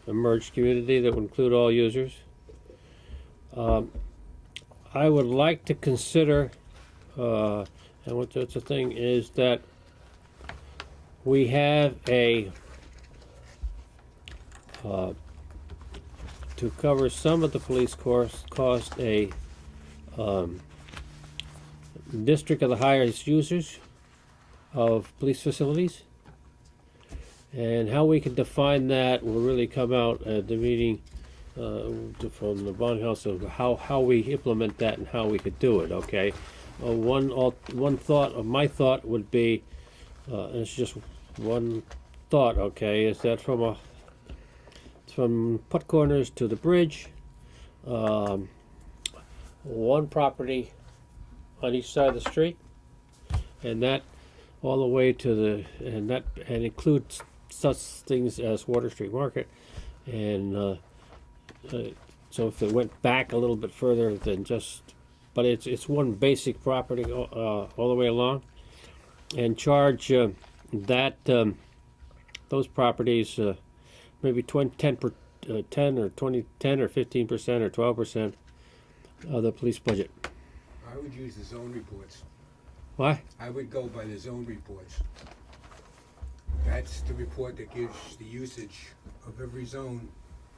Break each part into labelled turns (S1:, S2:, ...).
S1: a merged community that would include all users. I would like to consider, and what that's the thing is that we have a to cover some of the police cost a district of the highest users of police facilities, and how we can define that will really come out at the meeting from the bond house of how we implement that and how we could do it. Okay, one thought of my thought would be, and it's just one thought. Okay, is that from Putt Corners to the bridge, one property on each side of the street, and that all the way to and includes such things as Water Street Market, and so if it went back a little bit further than just, but it's one basic property all the way along, and charge those properties maybe 10 or 10 or 15% or 12% of the police budget.
S2: I would use the zone reports.
S1: Why?
S2: I would go by the zone reports. That's the report that gives the usage of every zone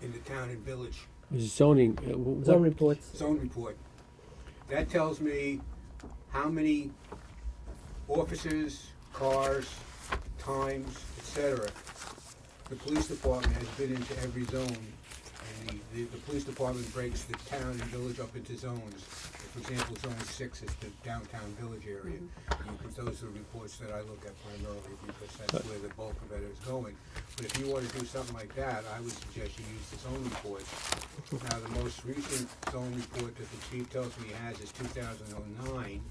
S2: in the town and village.
S1: Zoning.
S3: Zone reports.
S2: Zone report. That tells me how many officers, cars, times, etc. the police department has been into every zone. And the police department breaks the town and village up into zones. For example, Zone 6 is the downtown village area. Those are the reports that I look at primarily because that's where the bulk of it is going. But if you want to do something like that, I would suggest you use the zone reports. Now, the most recent zone report that the chief tells me he has is 2009.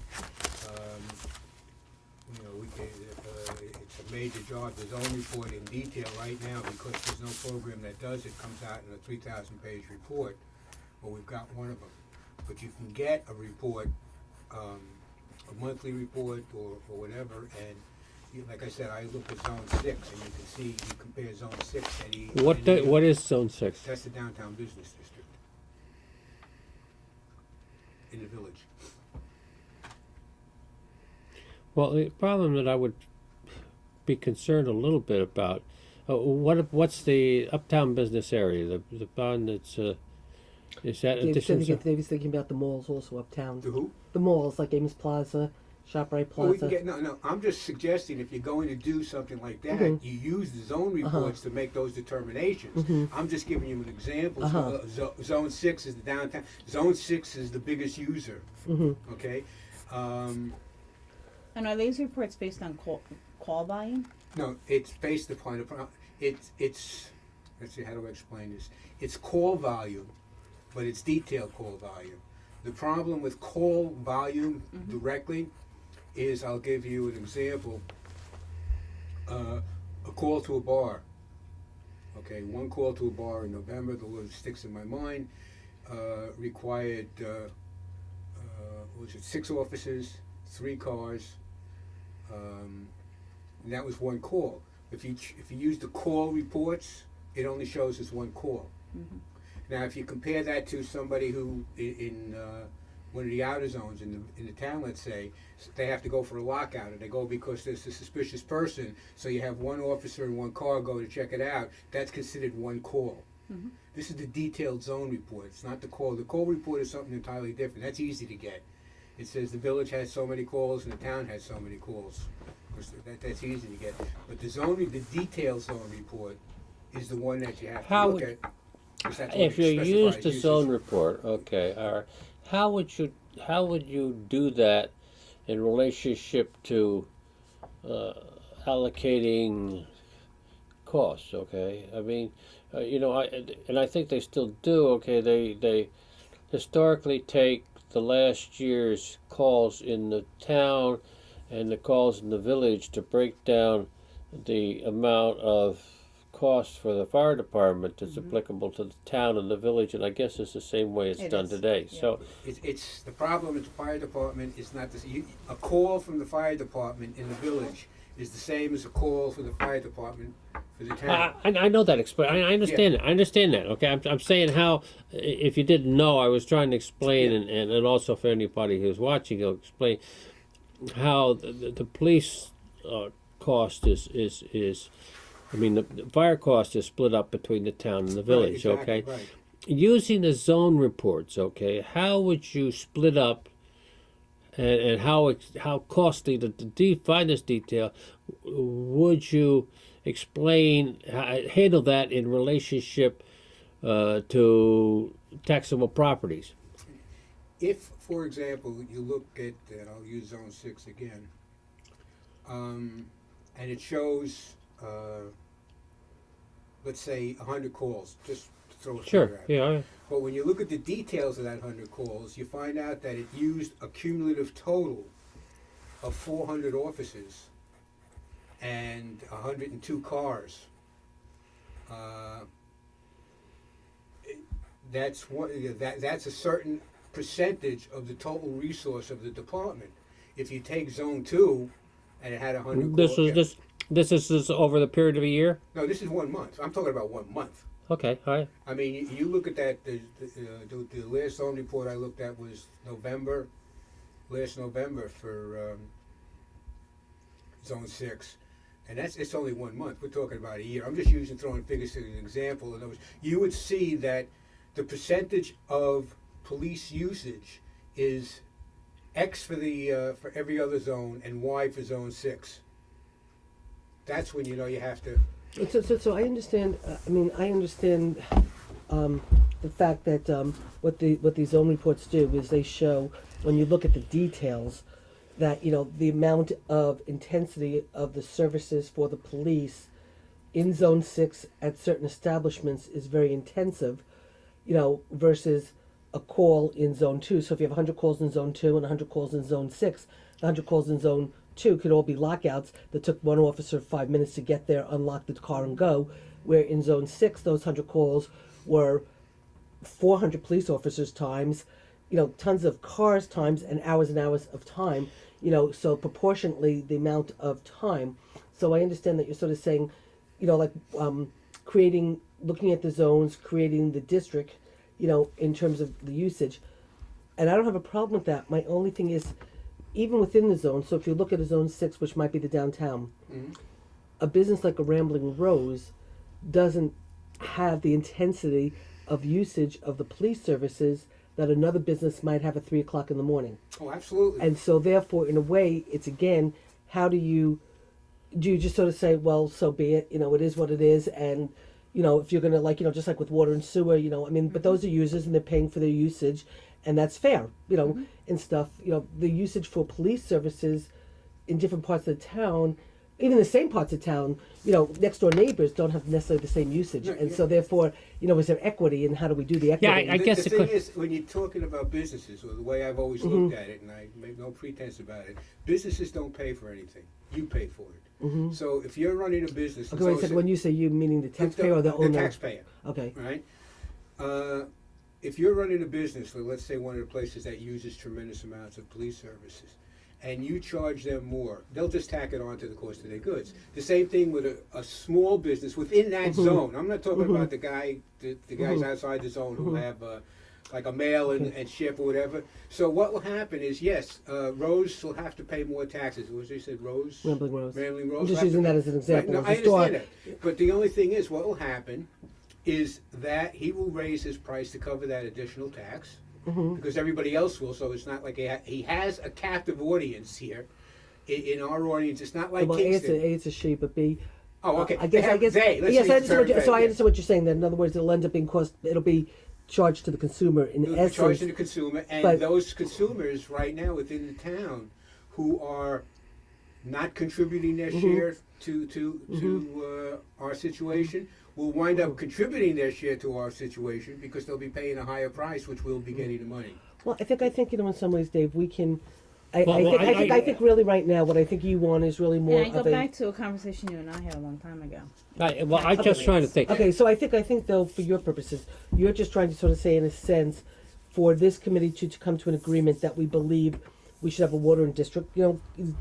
S2: It's a major job. The zone report in detail right now, because there's no program that does it, comes out in a 3,000-page report. Well, we've got one of them. But you can get a report, a monthly report or whatever, and like I said, I look at Zone 6, and you can see, you compare Zone 6 and
S1: what is Zone 6?
S2: That's the downtown business district in the village.
S1: Well, the problem that I would be concerned a little bit about, what's the uptown business area, the bond that's, is that
S3: They
S1: additional?
S3: was thinking about the malls also uptown.
S2: The who?
S3: The malls like Ames Plaza, ShopRite
S2: Well, we
S3: Plaza.
S2: can get, no, I'm just suggesting if you're going to do something like that, you use the zone reports to make those determinations. I'm just giving you an example. Zone 6 is the downtown. Zone 6 is the biggest user. Okay?
S4: And are these reports based on call volume?
S2: No, it's based upon it's let's see, how do I explain this? It's call volume, but it's detailed call volume. The problem with call volume directly is, I'll give you an example. A call to a bar. Okay, one call to a bar in November, the one that sticks in my mind, required, was it 6 officers, 3 cars, and that was one call. If you use the call reports, it only shows as one call. Now, if you compare that to somebody who in one of the outer zones in the town, let's say, they have to go for a lockout, and they go because there's a suspicious person, so you have one officer and 1 car go to check it out, that's considered one call. This is the detailed zone report. It's not the call. The call report is something entirely different. That's easy to get. It says the village has so many calls and the town has so many calls. Of course, that's easy to get. But the detailed zone report is the one that you have to look at.
S1: If you use the zone report, okay, how would you do that in relationship to allocating costs? Okay, I mean, I think they still do. Okay, they historically take the last year's calls in the town and the calls in the village to break down the amount of cost for the fire department that's applicable to the town and the village, and I guess it's the same way it's done today.
S4: Yeah.
S1: So
S2: it's the problem with the fire department is not this. A call from the fire department in the village is the same as a call from the fire department for the town.
S1: I know that. I understand it. I understand that. Okay, I'm saying how. If you didn't know, I was trying to explain,
S2: Yeah.
S1: and also for anybody who's watching, I'll explain how the police cost is. I mean, the fire cost is split up between the town and the village.
S2: Right, exactly,
S1: Okay,
S2: right.
S1: using the zone reports. Okay, how would you split up? And how costly to find this detail? Would you explain handle that in relationship to taxable properties?
S2: If, for example, you look at, and I'll use Zone 6 again, and it shows, let's say, 100 calls, just to throw a
S1: Sure.
S2: figure at it.
S1: Yeah.
S2: But when you look at the details of that 100 calls, you find out that it used a cumulative total of 400 officers and 102 cars. That's a certain percentage of the total resource of the department. If you take Zone 2 and it had 100
S1: This
S2: calls,
S1: was this is over the period of a year.
S2: no, this is 1 month. I'm talking about 1 month.
S1: Okay. All right.
S2: I mean, you look at that. The last zone report I looked at was last November for Zone 6, and it's only 1 month. We're talking about a year. I'm just throwing figures as an example. In other words, you would see that the percentage of police usage is X for every other zone and Y for Zone 6. That's when you know you have to.
S3: So I understand. I understand the fact that what these zone reports do is they show, when you look at the details, that the amount of intensity of the services for the police in Zone 6 at certain establishments is very intensive, versus a call in Zone 2. So if you have 100 calls in Zone 2 and 100 calls in Zone 6, the 100 calls in Zone 2 could all be lockouts that took one officer 5 minutes to get there, unlock the car, and go. Where in Zone 6, those 100 calls were 400 police officers times, tons of cars times, and hours of time. So proportionately the amount of time. So I understand that you're sort of saying, looking at the zones, creating the district, in terms of the usage. And I don't have a problem with that. My only thing is, even within the zone, so if you look at a Zone 6, which might be the downtown, a business like a Rambling Rose doesn't have the intensity of usage of the police services that another business might have at 3 o'clock in the morning.
S2: Oh, absolutely.
S3: And so therefore, in a way, it's again, how do you just sort of say, well, so be it, it is what it is, and if you're gonna just like with water and sewer, but those are users and they're paying for their usage, and that's fair, and stuff. The usage for police services in different parts of the town, even the same parts of town, next door neighbors don't have necessarily the same usage, and so therefore, is there equity, and how do we do the equity?
S1: Yeah, I guess
S2: the thing is, when you're talking about businesses, or the way I've always looked at it, and I make no pretense about it, businesses don't pay for anything. You pay for it. So if you're running a business,
S3: Okay, wait a second. When you say you, meaning the taxpayer or the owner?
S2: The taxpayer.
S3: Okay.
S2: Right? If you're running a business, let's say one of the places that uses tremendous amounts of police services, and you charge them more, they'll just tack it on to the cost of their goods. The same thing with a small business within that zone. I'm not talking about the guys outside the zone who have like a mail and ship or whatever. So what will happen is, yes, Rose will have to pay more taxes. What was they said, Rose?
S3: Rambling Rose.
S2: Rambling Rose.
S3: I'm just
S2: will have
S3: using
S2: to
S3: that
S2: pay-
S3: as an example.
S2: Right, no,
S3: of
S2: I
S3: the store.
S2: understand that. But the only thing is, what will happen is that he will raise his price to cover that additional tax, because everybody else will. So it's not like he has a captive audience here. In our audience, it's not like
S3: Well, A,
S2: Kingston.
S3: it's a she, but B.
S2: Oh, okay.
S3: I guess.
S2: They. Let's
S3: Yes,
S2: use
S3: I
S2: the
S3: understand.
S2: term they,
S3: So I
S2: yeah.
S3: understand what you're saying. That in other words, it'll end up being it'll be charged to the consumer in
S2: It'll be
S3: essence.
S2: charged to the consumer, and
S3: but-
S2: those consumers right now within the town who are not contributing their share to our situation will wind up contributing their share to our situation, because they'll be paying a higher price, which we'll be getting the money.
S3: Well, I think in some ways, Dave, we can. I think really right now, what I think you want is really more
S4: And I
S3: of
S4: go
S3: a.
S4: back to a conversation you and I had a long time ago.
S1: I'm just trying to think.
S3: Okay, so I think though, for your purposes, you're just trying to sort of say, in a sense, for this committee to come to an agreement that we believe we should have a water and district,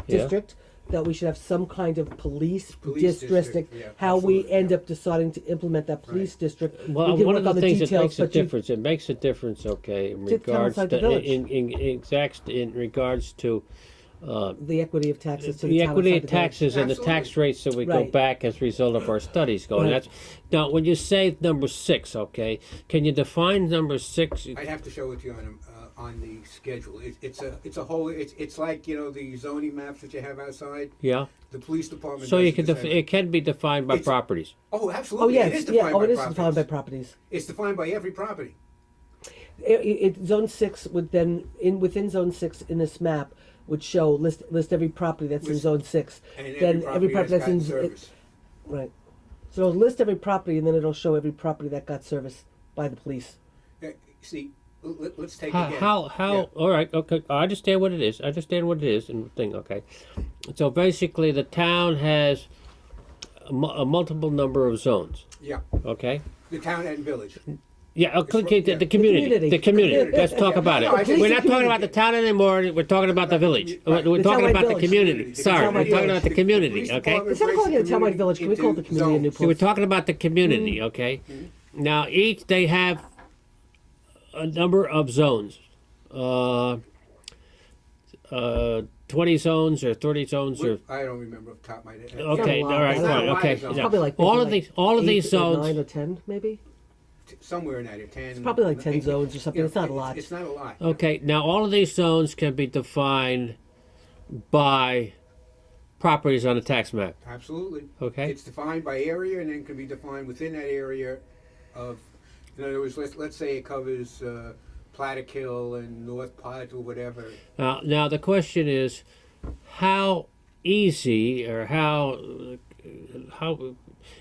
S3: district, that we should have some kind of police
S2: Police
S3: district,
S2: yeah,
S3: how we
S2: absolutely,
S3: end
S2: yeah.
S3: up deciding to implement that police
S2: Right.
S3: district.
S1: Well,
S3: we can
S1: one
S3: work
S1: of the
S3: on
S1: things that
S3: details,
S1: makes a
S3: but you-
S1: difference, it makes a difference, okay, in
S3: To town
S1: regards
S3: outside
S1: to,
S3: the village.
S1: in regards to
S3: the equity of taxes to
S1: the
S3: town
S1: equity
S3: outside
S1: of
S3: the village.
S1: taxes and the tax
S2: Absolutely.
S1: rates that we go
S3: Right.
S1: back as a result of our studies going.
S3: Right.
S1: That's now when you say number 6, okay, can you define number 6?
S2: I'd have to show it to you on the schedule. It's a whole. It's like the zoning maps that you have outside.
S1: Yeah.
S2: The police department.
S1: So
S2: does
S1: you
S2: it
S1: can
S2: the same way.
S1: it can be defined by
S2: It's-
S1: properties.
S2: Oh,
S3: Oh
S2: absolutely.
S3: yes,
S2: It is
S3: yeah.
S2: defined
S3: Oh,
S2: by
S3: it is
S2: properties.
S3: defined by properties.
S2: It's defined by every property.
S3: Zone 6 would then within Zone 6 in this map would show list every property that's in
S2: List-
S3: Zone 6.
S2: And
S3: Then
S2: every property that's
S3: in
S2: gotten service.
S3: right. So it'll list every property, and then it'll show every property that got service by the police.
S2: See, let's take
S1: How,
S2: again.
S1: how
S2: Yeah.
S1: all right, okay, I understand what it is. And thing, okay. So basically the town has a multiple number of zones,
S2: Yeah,
S1: okay?
S2: the town and village.
S1: Yeah, okay,
S2: yeah.
S1: the community. The community. Let's talk about
S2: No, I
S1: it.
S2: think
S1: We're
S2: the
S1: not talking
S3: community.
S1: about the town anymore. We're talking about the village.
S2: Right.
S1: We're
S3: The
S1: talking
S3: townwide
S1: about the
S3: village.
S1: community.
S2: The
S1: Sorry, we're
S3: townwide
S1: talking
S3: village.
S1: about the
S2: The
S1: community,
S2: police
S1: okay?
S2: department
S3: Instead of
S2: breaks
S3: calling it a townwide
S2: community
S3: village, can we call it the
S2: into
S3: community in
S2: zones.
S1: So we're
S3: Newport?
S1: talking about the community, okay? Now each they have a number of zones. 20 zones or 30 zones or
S2: I don't remember off the top of my head.
S1: okay,
S3: Not a lot.
S1: all right,
S3: It's not
S1: fine,
S2: a lot
S1: okay.
S2: of zones.
S1: yeah.
S3: Probably like
S1: all of
S3: maybe
S1: these all of
S3: 8
S1: these
S3: or
S1: zones
S3: 9 or 10 maybe.
S2: Somewhere in that, 10.
S3: It's probably like 10 zones or something.
S2: Yeah,
S3: It's not a lot.
S2: It's not a lot.
S1: Okay, now all of these zones can be defined by properties on a tax map.
S2: Absolutely.
S1: Okay?
S2: It's defined by area and then can be defined within that area of, in other words, let's say it covers Plattekill and North Platte or whatever.
S1: Now the question is, how easy or how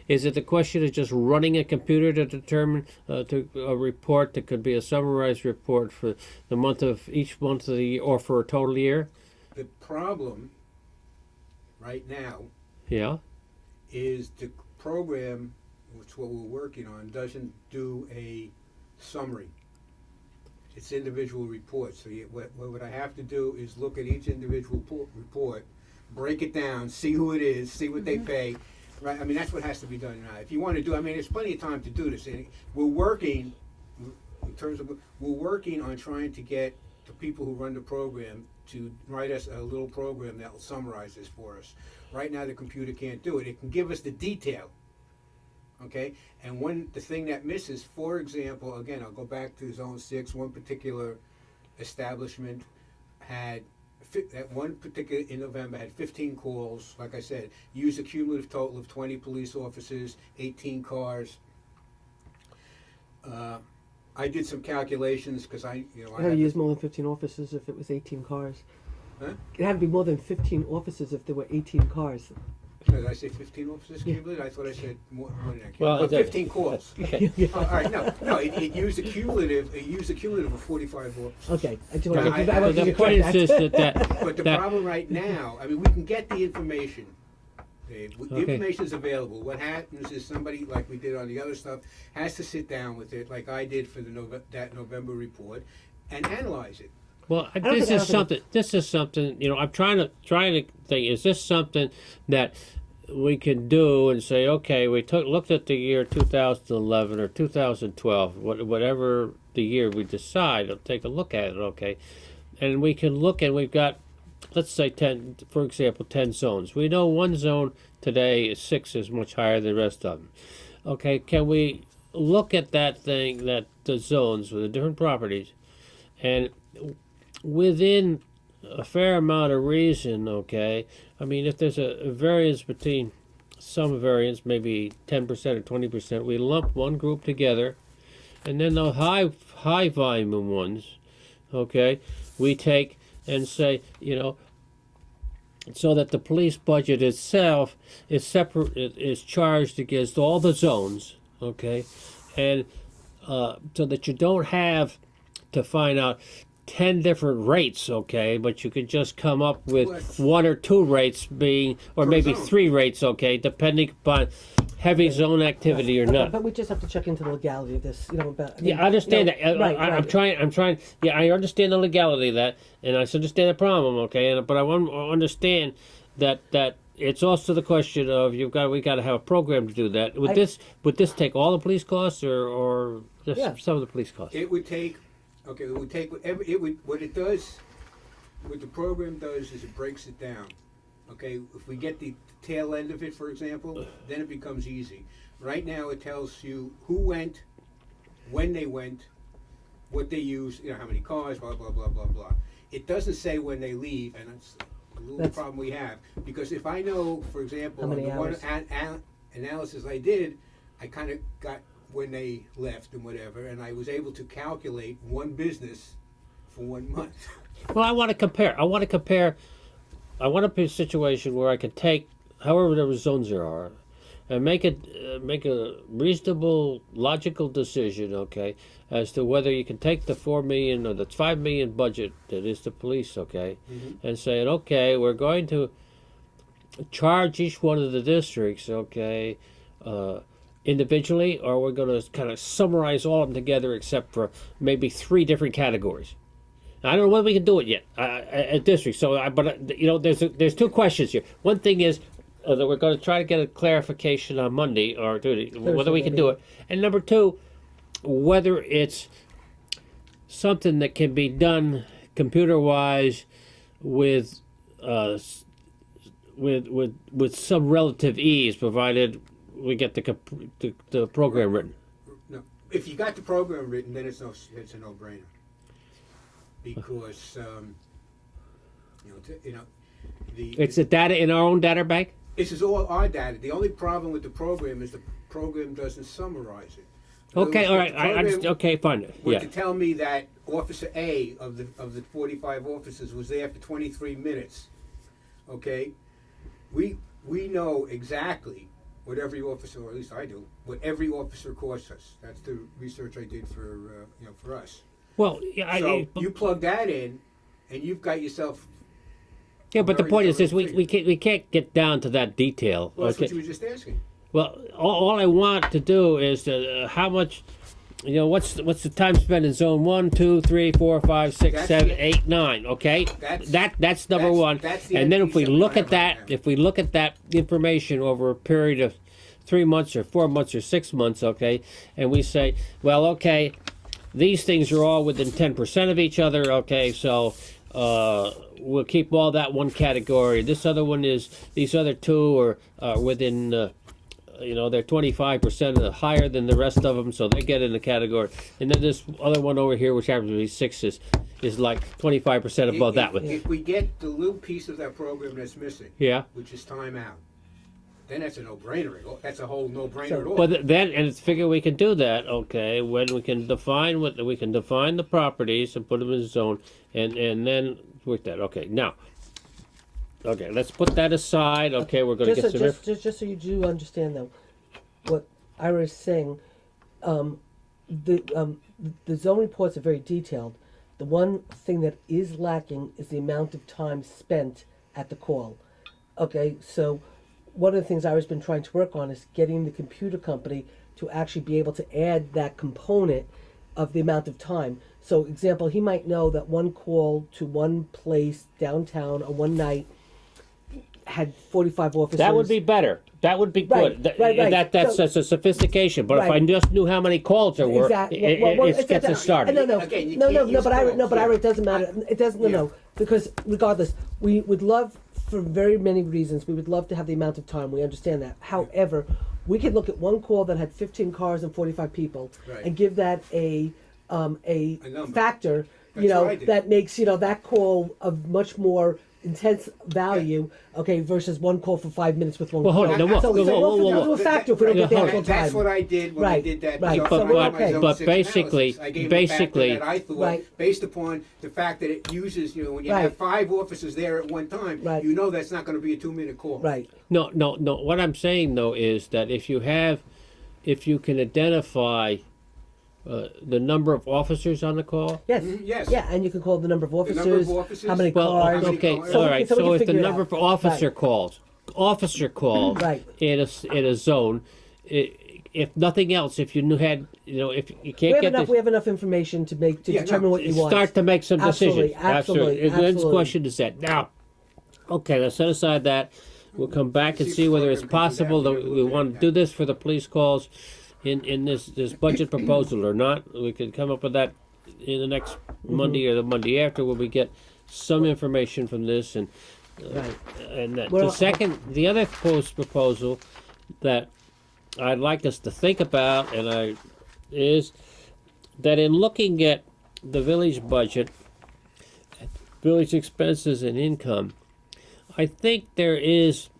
S1: is it? The question is just running a computer to determine to a report that could be a summarized report for the month of each month of the year or for a total year.
S2: The problem right now
S1: Yeah.
S2: is the program, which is what we're working on, doesn't do a summary. It's individual reports. So what I have to do is look at each individual report, break it down, see who it is, see what they pay. Right? I mean, that's what has to be done now. If you want to do, I mean, there's plenty of time to do this. And we're working, in terms of, we're working on trying to get the people who run the program to write us a little program that will summarize this for us. Right now, the computer can't do it. It can give us the detail. Okay, and the thing that misses, for example, again, I'll go back to Zone 6. One particular establishment had that one particular in November had 15 calls. Like I said, used a cumulative total of 20 police officers, 18 cars. I did some calculations because I
S3: It had
S2: had
S3: to use more than 15 officers if it was 18 cars.
S2: Huh?
S3: It had to be more than 15 officers if there were 18 cars.
S2: Did I say 15 officers cumulative? I thought I said more than that.
S1: Well,
S2: Oh,
S1: it's a-
S2: 15 calls.
S1: Okay.
S2: Oh, all right, no, it used a cumulative. It used a cumulative of 45 officers.
S3: Okay, I just
S2: Right,
S3: want
S2: I-
S3: to
S2: I-
S1: The
S3: you
S1: point
S3: correct
S1: is
S3: that.
S1: that
S2: But the
S1: that-
S2: problem right now, I mean, we can get the information. Dave. The
S1: Okay.
S2: information is available. What happens is somebody, like we did on the other stuff, has to sit down with it, like I did for that November report, and analyze it.
S1: Well,
S3: don't
S1: this
S3: think-
S1: is something. This is something. You know, I'm trying to think. Is this something that we can do and say, okay, we looked at the year 2011 or 2012, whatever the year we decide, I'll take a look at it, okay, and we can look and we've got, let's say 10, for example, 10 zones. We know one zone today, 6 is much higher than the rest of them. Okay, can we look at that thing, that the zones with the different properties, and within a fair amount of reason, okay, I mean, if there's a variance between some variance, maybe 10% or 20%, we lump one group together, and then the high volume ones, okay, we take and say, you know, so that the police budget itself is separate, is charged against all the zones, okay, and so that you don't have to find out 10 different rates, okay, but you could just come up with
S2: What?
S1: 1 or 2 rates being, or
S2: Per
S1: maybe
S2: zone.
S1: 3 rates, okay, depending upon heavy zone activity or not.
S3: But we just have to check into the legality of this, you know. About,
S1: Yeah, I understand that.
S3: Right,
S1: I'm trying. Yeah, I understand the legality of that, and I understand the problem. Okay, but I want to understand that it's also the question of we got to have a program to do that. Would this take all the police costs or just
S3: Yeah.
S1: some of the police costs?
S2: It would take, okay, it would take whatever, what it does, what the program does is it breaks it down. Okay, if we get the tail end of it, for example, then it becomes easy. Right now, it tells you who went, when they went, what they used, how many cars, blah, blah, blah, blah, blah. It doesn't say when they leave, and that's a little
S3: That's-
S2: problem we have. Because if I know, for example,
S3: How many
S2: on the one
S3: hours?
S2: analysis I did, I kind of got when they left and whatever, and I was able to calculate one business for 1 month.
S1: Well, I want to compare. I want to be a situation where I can take however many zones there are, and make a reasonable, logical decision, okay, as to whether you can take the 4 million or the 5 million budget that is the police, okay, and saying, okay, we're going to charge each one of the districts, okay, individually, or we're going to kind of summarize all of them together except for maybe 3 different categories. I don't know whether we can do it yet at district. So, there's 2 questions here. One thing is that we're going to try to get a clarification on Monday or Tuesday, whether we can do it, and number 2, whether it's something that can be done computer-wise with some relative ease, provided we get the program written.
S2: No, if you got the program written, then it's a no-brainer. Because
S1: It's the data in our own data bank.
S2: this is all our data. The only problem with the program is the program doesn't summarize it. In other
S1: Okay,
S2: words,
S1: all
S2: if
S1: right.
S2: the
S1: I
S2: program
S1: just, okay, fine.
S2: were
S1: Yeah.
S2: to tell me that Officer A of the 45 officers was there for 23 minutes, okay, we know exactly what every officer, or at least I do, what every officer costs us. That's the research I did for us.
S1: Well, yeah,
S2: So you plug that in, and you've got yourself.
S1: yeah, but the
S2: very
S1: point is this:
S2: thorough
S1: we can't get down to that detail.
S2: Well, that's
S1: okay?
S2: what you were just asking.
S1: Well, all I want to do is how much, what's the time spent in zone 1, 2, 3, 4, 5, 6,
S2: That's
S1: 7,
S2: the-
S1: 8, 9. Okay, that's number
S2: that's-
S1: one.
S2: that's the
S1: And then if we
S2: NP that
S1: look
S2: we
S1: at
S2: have
S1: that,
S2: right now.
S1: if we look at that information over a period of 3 months or 4 months or 6 months, okay, and we say, well, okay, these things are all within 10% of each other, okay, so we'll keep all that one category. This other one these other 2 are within, they're 25% higher than the rest of them, so they get in the category. And then this other one over here, which happens to be 6, is like 25% above that one.
S2: If we get the little piece of that program that's missing,
S1: Yeah.
S2: which is timeout, then that's a no-brainer. That's a whole no-brainer
S3: So-
S2: at all.
S1: But then, and it's figure we can do that, okay, when we can define the properties and put them in a zone, and then work that. Okay, now, okay, let's put that aside. Okay, we're going to get some.
S3: Just so you do understand though, what Ira is saying, the zone reports are very detailed. The one thing that is lacking is the amount of time spent at the call. Okay, so one of the things Ira's been trying to work on is getting the computer company to actually be able to add that component of the amount of time. So, example, he might know that one call to one place downtown on one night had 45 officers.
S1: That would be better. That would be
S3: Right,
S1: good. That,
S3: right, right.
S1: That's
S3: So-
S1: a sophistication. But if I
S3: Right.
S1: just knew how many calls there were,
S3: Exactly.
S1: it gets us started.
S3: No,
S2: Again, you
S3: no,
S2: can't use
S3: but Ira,
S2: calls,
S3: no, but
S2: yeah.
S3: Ira, it doesn't matter. It doesn't. No,
S2: Yeah.
S3: no, because regardless, we would love, for very many reasons, we would love to have the amount of time. We understand that. However, we could look at one call that had 15 cars and 45 people,
S2: Right.
S3: and give that a
S2: number.
S3: factor.
S2: That's what I did.
S3: That makes that call of much more intense value. Okay, versus one call for 5 minutes with one.
S1: Well, hold
S3: call.
S1: on, no,
S3: So
S1: whoa,
S3: we'll
S1: whoa,
S3: figure
S1: whoa,
S3: out
S1: whoa.
S3: a factor if we don't get the
S1: Yeah,
S3: actual time.
S2: That's what I did when I
S3: Right,
S2: did that.
S3: right.
S2: zone-
S3: So
S2: zone-
S3: we're
S2: my
S3: okay.
S2: zone
S1: But
S2: 6
S1: basically-
S2: analysis. I gave
S1: basically-
S2: a factor that I thought,
S3: Right.
S2: based upon the fact that it uses, when you
S3: Right.
S2: have 5 officers there at one time,
S3: Right.
S2: you know that's not going to be a 2-minute call.
S3: Right.
S1: No. What I'm saying though is that if you can identify the number of officers on the call.
S3: Yes.
S2: Yes.
S3: Yeah, and you can call the number of officers.
S2: number of officers,
S3: How many
S1: Well,
S3: cars?
S2: how many
S1: okay,
S2: cars?
S3: So
S1: all
S3: we
S1: right.
S3: can- so we
S1: So
S3: can
S1: if the
S3: figure it
S1: number
S3: out.
S1: of officer
S3: Right.
S1: calls
S3: Right.
S1: in a zone, if nothing else, if you had, if you
S3: We
S1: can't
S3: have
S1: get
S3: enough.
S1: this,
S3: We have enough information to
S2: Yeah,
S3: determine
S2: no,
S3: what you want.
S1: start to make some
S3: Absolutely,
S1: decisions.
S3: absolutely,
S1: And the next
S3: absolutely.
S1: question is that now, Okay, let's set aside that. We'll come back and see whether it's possible that we want to do this for the police calls in this budget proposal or not. We could come up with that in the next Monday or the Monday after, where we get some information from this and
S3: Right.
S1: the second, the other proposal that I'd like us to think about, is that in looking at the village budget, village expenses and income, I think there is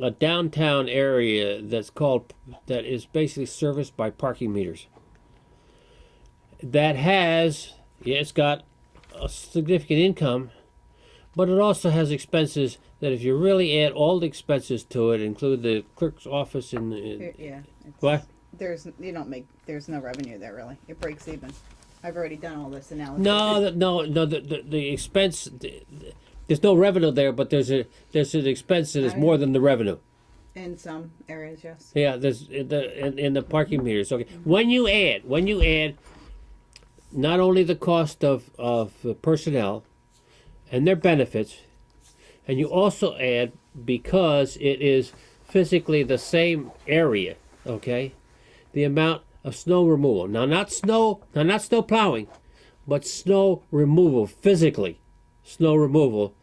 S1: a downtown area that is basically serviced by parking meters. That it's got a significant income, but it also has expenses that, if you really add all the expenses to it, include the clerk's office and
S4: Yeah.
S1: what?
S4: There's no revenue there really. It breaks even. I've already done all this analysis.
S1: No. The expense. There's no revenue there, but there's an expense that is more than the revenue.
S4: In some areas, yes.
S1: Yeah, there's in the parking meters. Okay, when you add not only the cost of personnel and their benefits, and you also add, because it is physically the same area, okay, the amount of snow removal. Now not snow plowing, but snow removal, physically snow removal,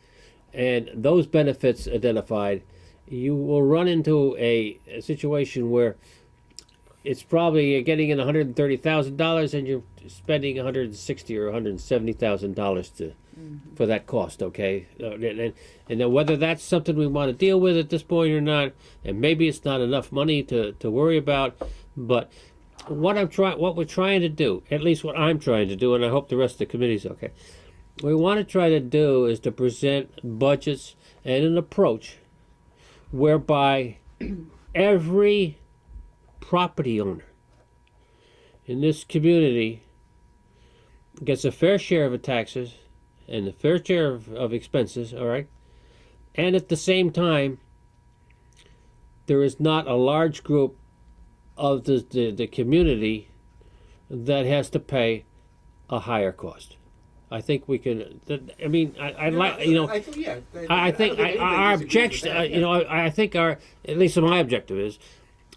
S1: and those benefits identified, you will run into a situation where it's probably you're getting in $130,000 and you're spending $160,000 or $170,000 for that cost. Okay, and then whether that's something we want to deal with at this point or not, and maybe it's not enough money to worry about, but what we're trying to do, at least what I'm trying to do, and I hope the rest of the committee's okay. What we want to try to do is to present budgets and an approach whereby every property owner in this community gets a fair share of the taxes and a fair share of expenses, all right? And at the same time, there is not a large group of the community that has to pay a higher cost. I think we can. I mean, I like, you know. I think our objection, I think at least my objective is,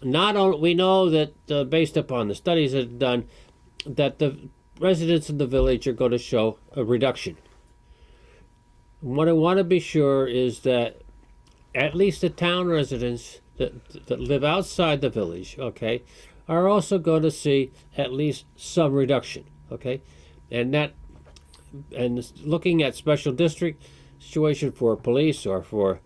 S1: not only we know that based upon the studies that are done, that the residents in the village are going to show a reduction. What I want to be sure is that at least the town residents that live outside the village, okay, are also going to see at least some reduction, okay, and looking at special district situation for police or for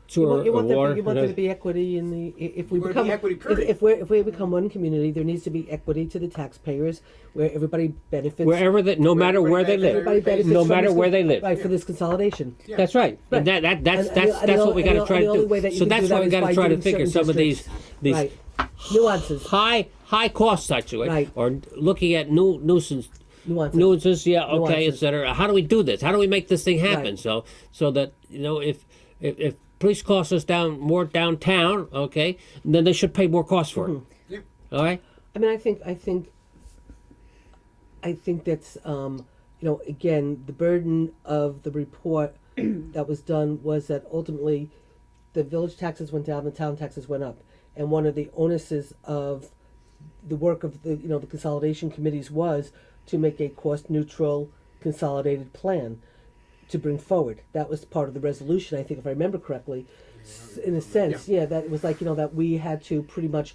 S1: sewer
S3: You want
S1: water.
S3: there to be equity in the if we
S2: We're
S3: become
S2: the equity period.
S3: if we become one community, there needs to be equity to the taxpayers where everybody benefits.
S1: Wherever no matter where they live,
S3: Everybody benefits
S1: no
S3: from
S1: matter
S3: this
S1: where they live.
S3: Right, for this consolidation.
S2: Yeah.
S1: That's right.
S3: Right.
S1: And that's
S3: And
S1: what we got to try
S3: the only
S1: to
S3: way that
S1: do.
S3: you
S1: So
S3: can
S1: that's
S3: do that
S1: why we
S3: is
S1: got to
S3: by
S1: try to
S3: doing
S1: figure
S3: certain
S1: some of these
S3: right. Nuances.
S1: high cost situation,
S3: Right.
S1: or looking at nuisance.
S3: Nuances.
S1: Yeah, okay,
S3: Nuances.
S1: etc. How do we do this? How do we make this thing happen?
S3: Right.
S1: So that if police costs us more downtown, okay, then they should pay more costs for it.
S2: Yeah.
S1: All right.
S3: I mean, I think that's again, the burden of the report that was done was that ultimately the village taxes went down, the town taxes went up, and one of the onuses of the work of the consolidation committees was to make a cost neutral consolidated plan to bring forward. That was part of the resolution, I think, if I remember correctly. In a sense, that it was like that we had to pretty much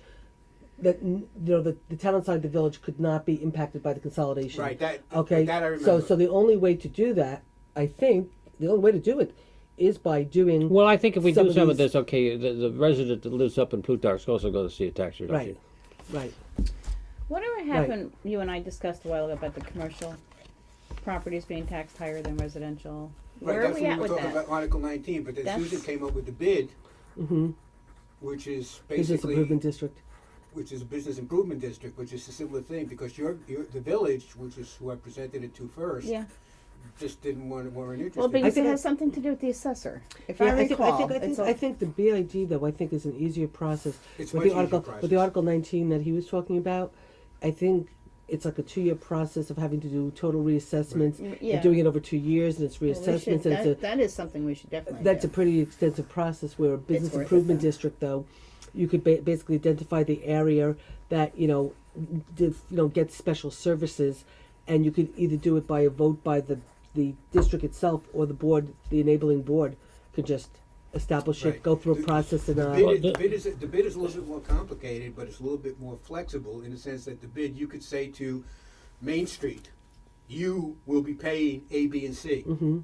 S3: that the town outside the village could not be impacted by the consolidation.
S2: Right. That I remember.
S3: So the only way to do that, I think, the only way to do it is by doing.
S1: Well, I think if we
S3: Some
S1: do
S3: of
S1: some of
S3: these-
S1: this, okay, the resident that lives up in Plutarch's also going to see a tax reduction.
S3: Right.
S4: Whatever happened, you and I discussed a while ago about the commercial properties being taxed higher than residential.
S2: Right,
S4: Where are
S2: that's
S4: we
S2: what
S4: at
S2: we were
S4: with
S2: talking
S4: that?
S2: about Article 19, but then
S4: That's-
S2: Susan came up with the bid,
S3: Mm-hmm.
S2: which is
S3: Business
S2: basically
S3: improvement district.
S2: which is a business improvement district, which is a similar thing because the village, which is who I presented it to first,
S4: Yeah.
S2: just weren't interested.
S4: Well, because
S3: think
S4: it has
S3: that-
S4: something to do with the assessor. If
S3: Yeah,
S4: I recall,
S3: I think the BID though I think is an easier process
S2: It's
S3: with
S2: much
S3: the article
S2: easier process.
S3: with the Article 19 that he was talking about. I think it's like a 2-year process of having to do total reassessments
S4: Yeah.
S3: and doing it over 2 years, and it's
S4: Well, we
S3: reassessments,
S4: should-
S3: and it's
S4: that is something we should definitely
S3: that's a
S4: do.
S3: pretty extensive process. Where a business
S4: worth it,
S3: improvement
S4: though.
S3: district, though, you could basically identify the area that gets special services, and you could either do it by a vote by the district itself, or the board, the enabling board, could just establish it,
S2: Right.
S3: go through a process, and
S2: The bid is a little bit more complicated, but it's a little bit more flexible in the sense that the bid, you could say to Main Street, you will be paying A, B, and C.
S3: hmm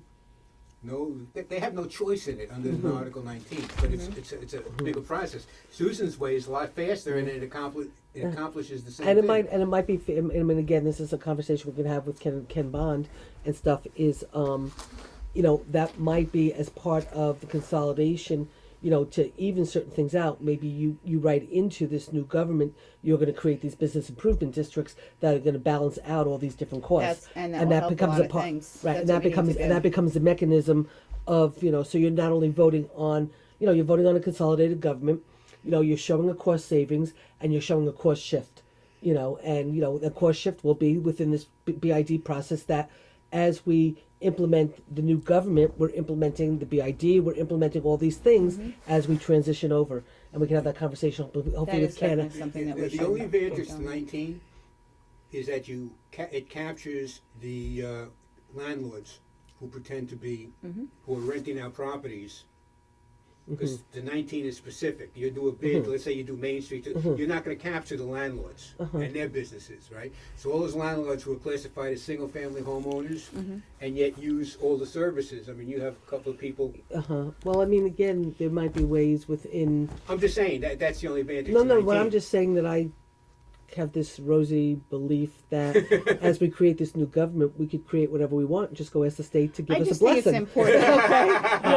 S2: No, they have no choice in it under the Article 19, but it's a bigger process. Susan's way is a lot faster, and it accomplishes the same
S3: and
S2: thing.
S3: it might be. I mean, again, this is a conversation we can have with Ken Bond and stuff. Is that might be as part of the consolidation. To even certain things out. Maybe you write into this new government, you're going to create these business improvement districts that are going to balance out all these different costs,
S4: And that will help
S3: becomes
S4: a lot of
S3: part,
S4: things.
S3: right?
S4: That's
S3: And that
S4: what we need
S3: becomes
S4: to
S3: and
S4: do.
S3: that becomes the mechanism of So you're not only voting on you're voting on a consolidated government. You're showing a cost savings and you're showing a cost shift. And the cost shift will be within this BID process that as we implement the new government, we're implementing the BID, we're implementing all these things as we transition over. And we can have that conversation hopefully
S4: That
S3: with
S4: is
S3: Ken.
S4: definitely something that we should.
S2: The only advantage
S4: work
S2: to
S4: on.
S2: 19 is that it captures the landlords who pretend to be, who are renting out properties. Because the 19 is specific. You do a bid, let's say you do Main Street, you're not going to capture the landlords and their businesses, right? So all those landlords who are classified as single-family homeowners and yet use all the services. I mean, you have a couple of people.
S3: Well, I mean, again, there might be ways within.
S2: I'm just saying that's the only advantage.
S3: No,
S2: to
S3: no.
S2: 19.
S3: What I'm just saying that I have this rosy belief that as we create this new government, we could create whatever we want and just go ask the state to give
S4: I
S3: us
S4: just
S3: a
S4: think it's
S3: blessing.
S4: important.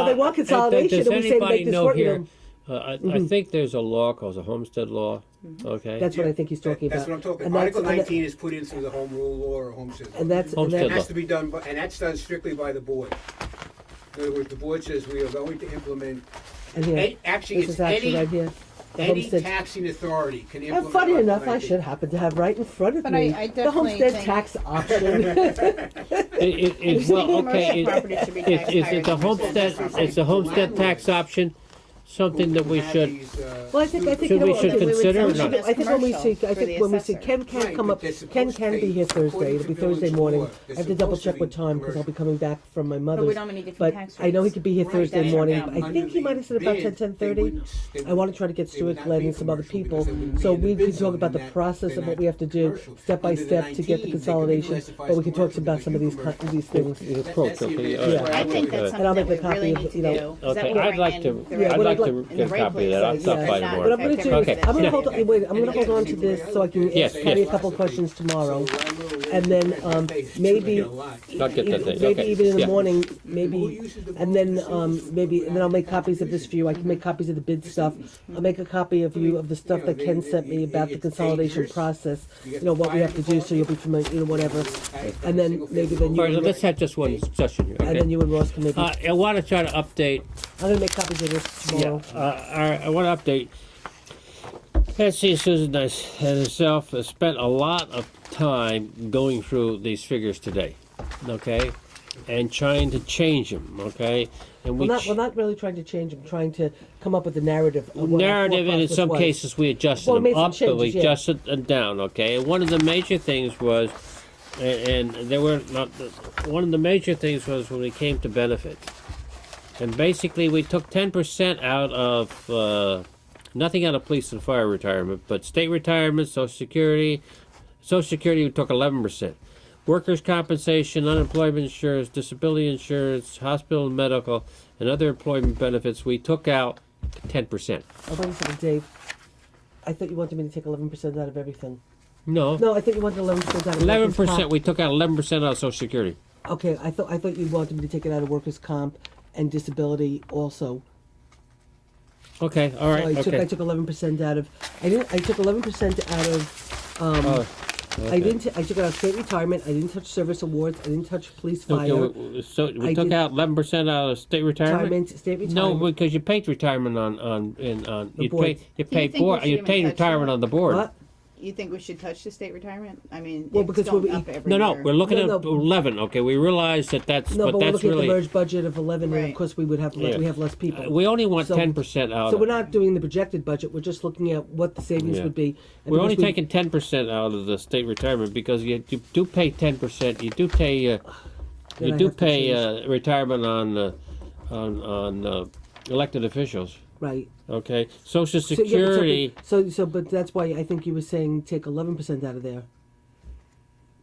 S3: They want consolidation,
S1: Does
S3: and we say to
S1: anybody
S3: make this
S1: know
S3: work.
S1: here? I think there's a law called the Homestead Law. Okay.
S3: That's what I think he's talking
S2: That's
S3: about.
S2: what I'm talking
S3: And
S2: about.
S3: that's-
S2: Article
S3: and that-
S2: 19 is put in through the Home Rule Law or Home System.
S3: And that's
S1: Homestead
S2: It
S1: law.
S2: has to be done, and that's done strictly by the board. In other words, the board says we are going to implement.
S3: and here,
S2: Actually,
S3: this
S2: it's
S3: is actually
S2: any
S3: right here. The
S2: any
S3: homestead.
S2: taxing authority can
S3: And
S2: implement.
S3: funny
S2: Article
S3: enough, I
S2: 19.
S3: should happen to have right in front of
S4: But
S3: me
S4: I
S3: the
S4: definitely
S3: homestead
S4: think-
S3: tax option.
S1: It, well, okay.
S4: Commercial property should be taxed
S1: Is
S4: higher
S1: it the
S4: than
S1: homestead?
S4: residential.
S1: Is the homestead tax option something that we
S2: Who have
S1: should?
S2: these,
S3: Well, I think
S1: Should
S3: you know
S1: we
S3: what,
S1: should
S3: okay,
S1: consider or
S4: we
S1: not?
S4: would-
S3: I think when we see,
S4: commercial
S3: I
S4: for the
S3: think when we see
S4: assessor.
S3: Ken can't
S2: Right,
S3: come
S2: but
S3: up.
S2: they're
S3: Ken
S2: supposed
S3: can
S2: to
S3: be
S2: be,
S3: here Thursday.
S2: according
S3: It'll
S2: to
S3: be Thursday
S2: village
S3: morning.
S2: law,
S3: I
S2: they're
S3: have to double
S2: supposed to
S3: check what
S2: be
S3: time because I'll be
S2: commercial.
S3: coming back from my mother's.
S4: But we don't have any different
S3: But
S4: tax rates.
S3: I know he could be here
S2: Right,
S3: Thursday
S4: that's
S3: morning.
S4: right.
S3: I
S2: Under
S3: think he
S2: the
S3: might have said about
S2: bid,
S3: 10:30.
S2: they wouldn't- they
S3: I want to try to get
S2: they
S3: Stuart
S2: would not
S3: Glenn
S2: be
S3: and some other
S2: commercial
S3: people,
S2: because they wouldn't
S3: so
S2: be in the
S3: we
S2: bid
S3: can talk
S2: zone
S3: about
S2: in
S3: the
S2: that
S3: process
S2: they're
S3: of what
S2: not
S3: we have to do
S2: commercial.
S3: step by
S2: Under the
S3: step to get the
S2: 19, they could be
S3: consolidation.
S2: classified
S3: But we
S2: as
S3: can talk
S2: commercial
S3: about
S2: because
S3: some of
S2: you
S3: these
S2: commercial.
S3: these things.
S1: The approach,
S2: That's the
S1: okay.
S2: advantage.
S1: All right.
S4: I think that's
S1: Okay.
S3: And I'll
S4: something
S3: make
S4: that
S3: a
S4: we
S3: copy
S4: really
S3: of
S4: need
S3: it,
S4: to
S3: you know.
S4: do. is that
S1: Okay,
S4: we
S1: I'd
S4: bring
S1: like
S4: in
S1: to.
S4: the
S3: Yeah,
S1: I'd
S3: what
S1: like
S3: I'd
S1: to
S3: like-
S4: in
S1: get
S4: the
S1: a
S4: right
S1: copy of that. I'll
S4: places.
S1: stop
S3: Yeah.
S1: by
S4: Not
S1: tomorrow.
S3: What I'm going to do is
S1: Okay.
S3: I'm going to
S1: Yeah.
S3: hold on. Wait, I'm going to hold on to this so I can
S1: Yes,
S3: ask Patty a
S1: yes.
S3: couple questions tomorrow.
S2: So landlord
S3: And then,
S2: pays
S3: maybe-
S2: a lot.
S1: I'll get that thing.
S3: Maybe
S1: Okay.
S3: even in the
S1: Yeah.
S3: morning,
S2: Who
S3: maybe,
S2: uses the
S3: and then
S2: service?
S3: maybe, and then I'll make copies of this for you. I can make copies of the bid stuff. I'll make a copy of you of the stuff that Ken sent me about the consolidation process. You know what we have to do, so you'll be familiar. You know whatever. And then maybe then you
S1: All right,
S3: and
S1: let's have just one session here.
S3: and then
S1: Okay.
S3: you and Ross can maybe.
S1: I want to try to update.
S3: I'm gonna make copies of this tomorrow.
S1: I want to update. Patsy, Susan, and herself have spent a lot of time going through these figures today, okay, and trying to change them, okay. And
S3: We're not really trying to change them. Trying to come up with a narrative. Of what our
S1: narrative, and in
S3: forecast
S1: some
S3: was.
S1: cases we adjusted
S3: Well, we
S1: them
S3: made
S1: up,
S3: some
S1: but we
S3: changes, yeah.
S1: adjusted them down. Okay, and one of the major things was, and there were not. One of the major things was when we came to benefits, and basically we took 10% out of nothing out of police and fire retirement, but state retirement, Social Security. Social Security we took 11%. Workers' compensation, unemployment insurance, disability insurance, hospital and medical, and other employment benefits, we took out 10%.
S3: Oh, wait a second, Dave. I thought you wanted me to take 11% out of everything.
S1: No,
S3: No, I thought you wanted 11% out of
S1: 11%.
S3: workers' comp.
S1: We took out 11% out of Social Security.
S3: Okay, I thought you wanted me to take it out of workers' comp and disability also.
S1: Okay, all right,
S3: So I
S1: okay.
S3: took 11% out of. I took 11% out of.
S1: Oh,
S3: I didn't. I took out state retirement. I didn't touch service awards. I didn't touch police fire.
S1: Okay, so we
S3: I
S1: took
S3: did-
S1: out 11% out of state retirement.
S3: retirement, state
S1: No,
S3: retirement.
S1: because you paid retirement on
S3: The
S1: you
S3: board.
S1: pay you
S4: Do you
S1: paid
S4: think we
S1: board
S4: should
S1: you
S4: even
S1: paid
S4: touch
S1: retirement
S4: that?
S1: on the board.
S3: What?
S4: You think we should touch the state retirement? I mean,
S3: Well,
S4: it's
S3: because
S4: going
S3: we-
S4: up every
S1: No,
S4: year.
S1: we're looking
S3: No,
S1: at
S3: no.
S1: 11. Okay, we realize that that's,
S3: No,
S1: but
S3: but we're
S1: that's
S3: looking at
S1: really
S3: the merged budget of 11, and
S4: Right.
S3: of course we would have
S1: Yeah.
S3: we have less people.
S1: we only want
S3: So-
S1: 10% out.
S3: So
S1: of
S3: we're
S1: it.
S3: not doing the projected budget. We're just looking at what the savings
S1: Yeah.
S3: would be. And
S1: We're only
S3: because we-
S1: taking 10% out of the state retirement because you do pay 10%. You do pay
S3: Then
S1: you
S3: I
S1: do
S3: have to
S1: pay
S3: change.
S1: retirement on elected officials.
S3: right.
S1: Okay, Social
S3: So, yeah,
S1: Security.
S3: but that's why I think you were saying take 11% out of there,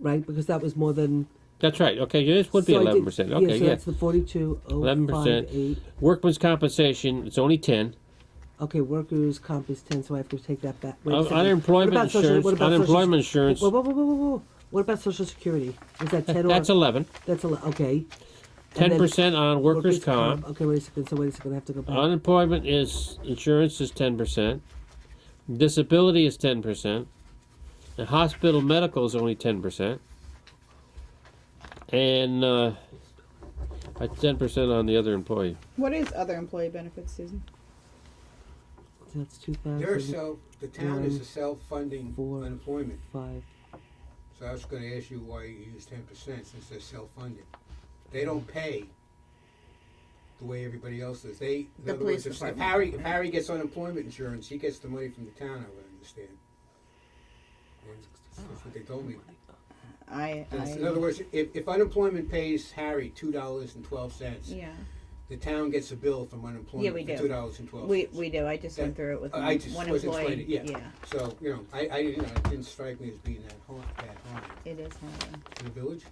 S3: right? Because that was more than.
S1: That's right. Okay, this would be
S3: so I did-
S1: 11%. Okay,
S3: so
S1: yeah.
S3: that's the 42,058.
S1: 11%. Workman's compensation. It's only 10.
S3: Okay, workers' comp is 10, so I have to take that back. Wait a second.
S1: Unemployment
S3: What about social-
S1: insurance.
S3: what about
S1: Unemployment
S3: social-
S1: insurance.
S3: Whoa. What about Social Security? Is that 10 or?
S1: That's 11.
S3: That's okay. And then
S1: 10% on workers' comp.
S3: Okay, wait a second. So wait a second. I have to go back.
S1: Unemployment insurance is 10%. Disability is 10%. And hospital medical is only 10%. And 10% on the other employee.
S4: What is other employee benefits, Susan?
S3: That's 2,000.
S2: The town is a self-funding
S3: Four.
S2: unemployment.
S3: 5.
S2: So I was gonna ask you why you use 10% since they're self-funded. They don't pay the way everybody else does. In
S4: The
S2: other
S4: police
S2: words, if
S4: department.
S2: Harry gets unemployment insurance, he gets the money from the town, I would understand. And that's what they told me. In other words, if unemployment pays Harry $2.12,
S4: Yeah,
S2: the town gets a bill from unemployment
S4: Yeah, we
S2: for
S4: do.
S2: $2.12.
S4: we do. I just went through it with
S2: I just
S4: one
S2: was
S4: employee.
S2: explaining, yeah. So, I didn't, it didn't strike me as being that hard
S4: It is hard.
S2: in the village.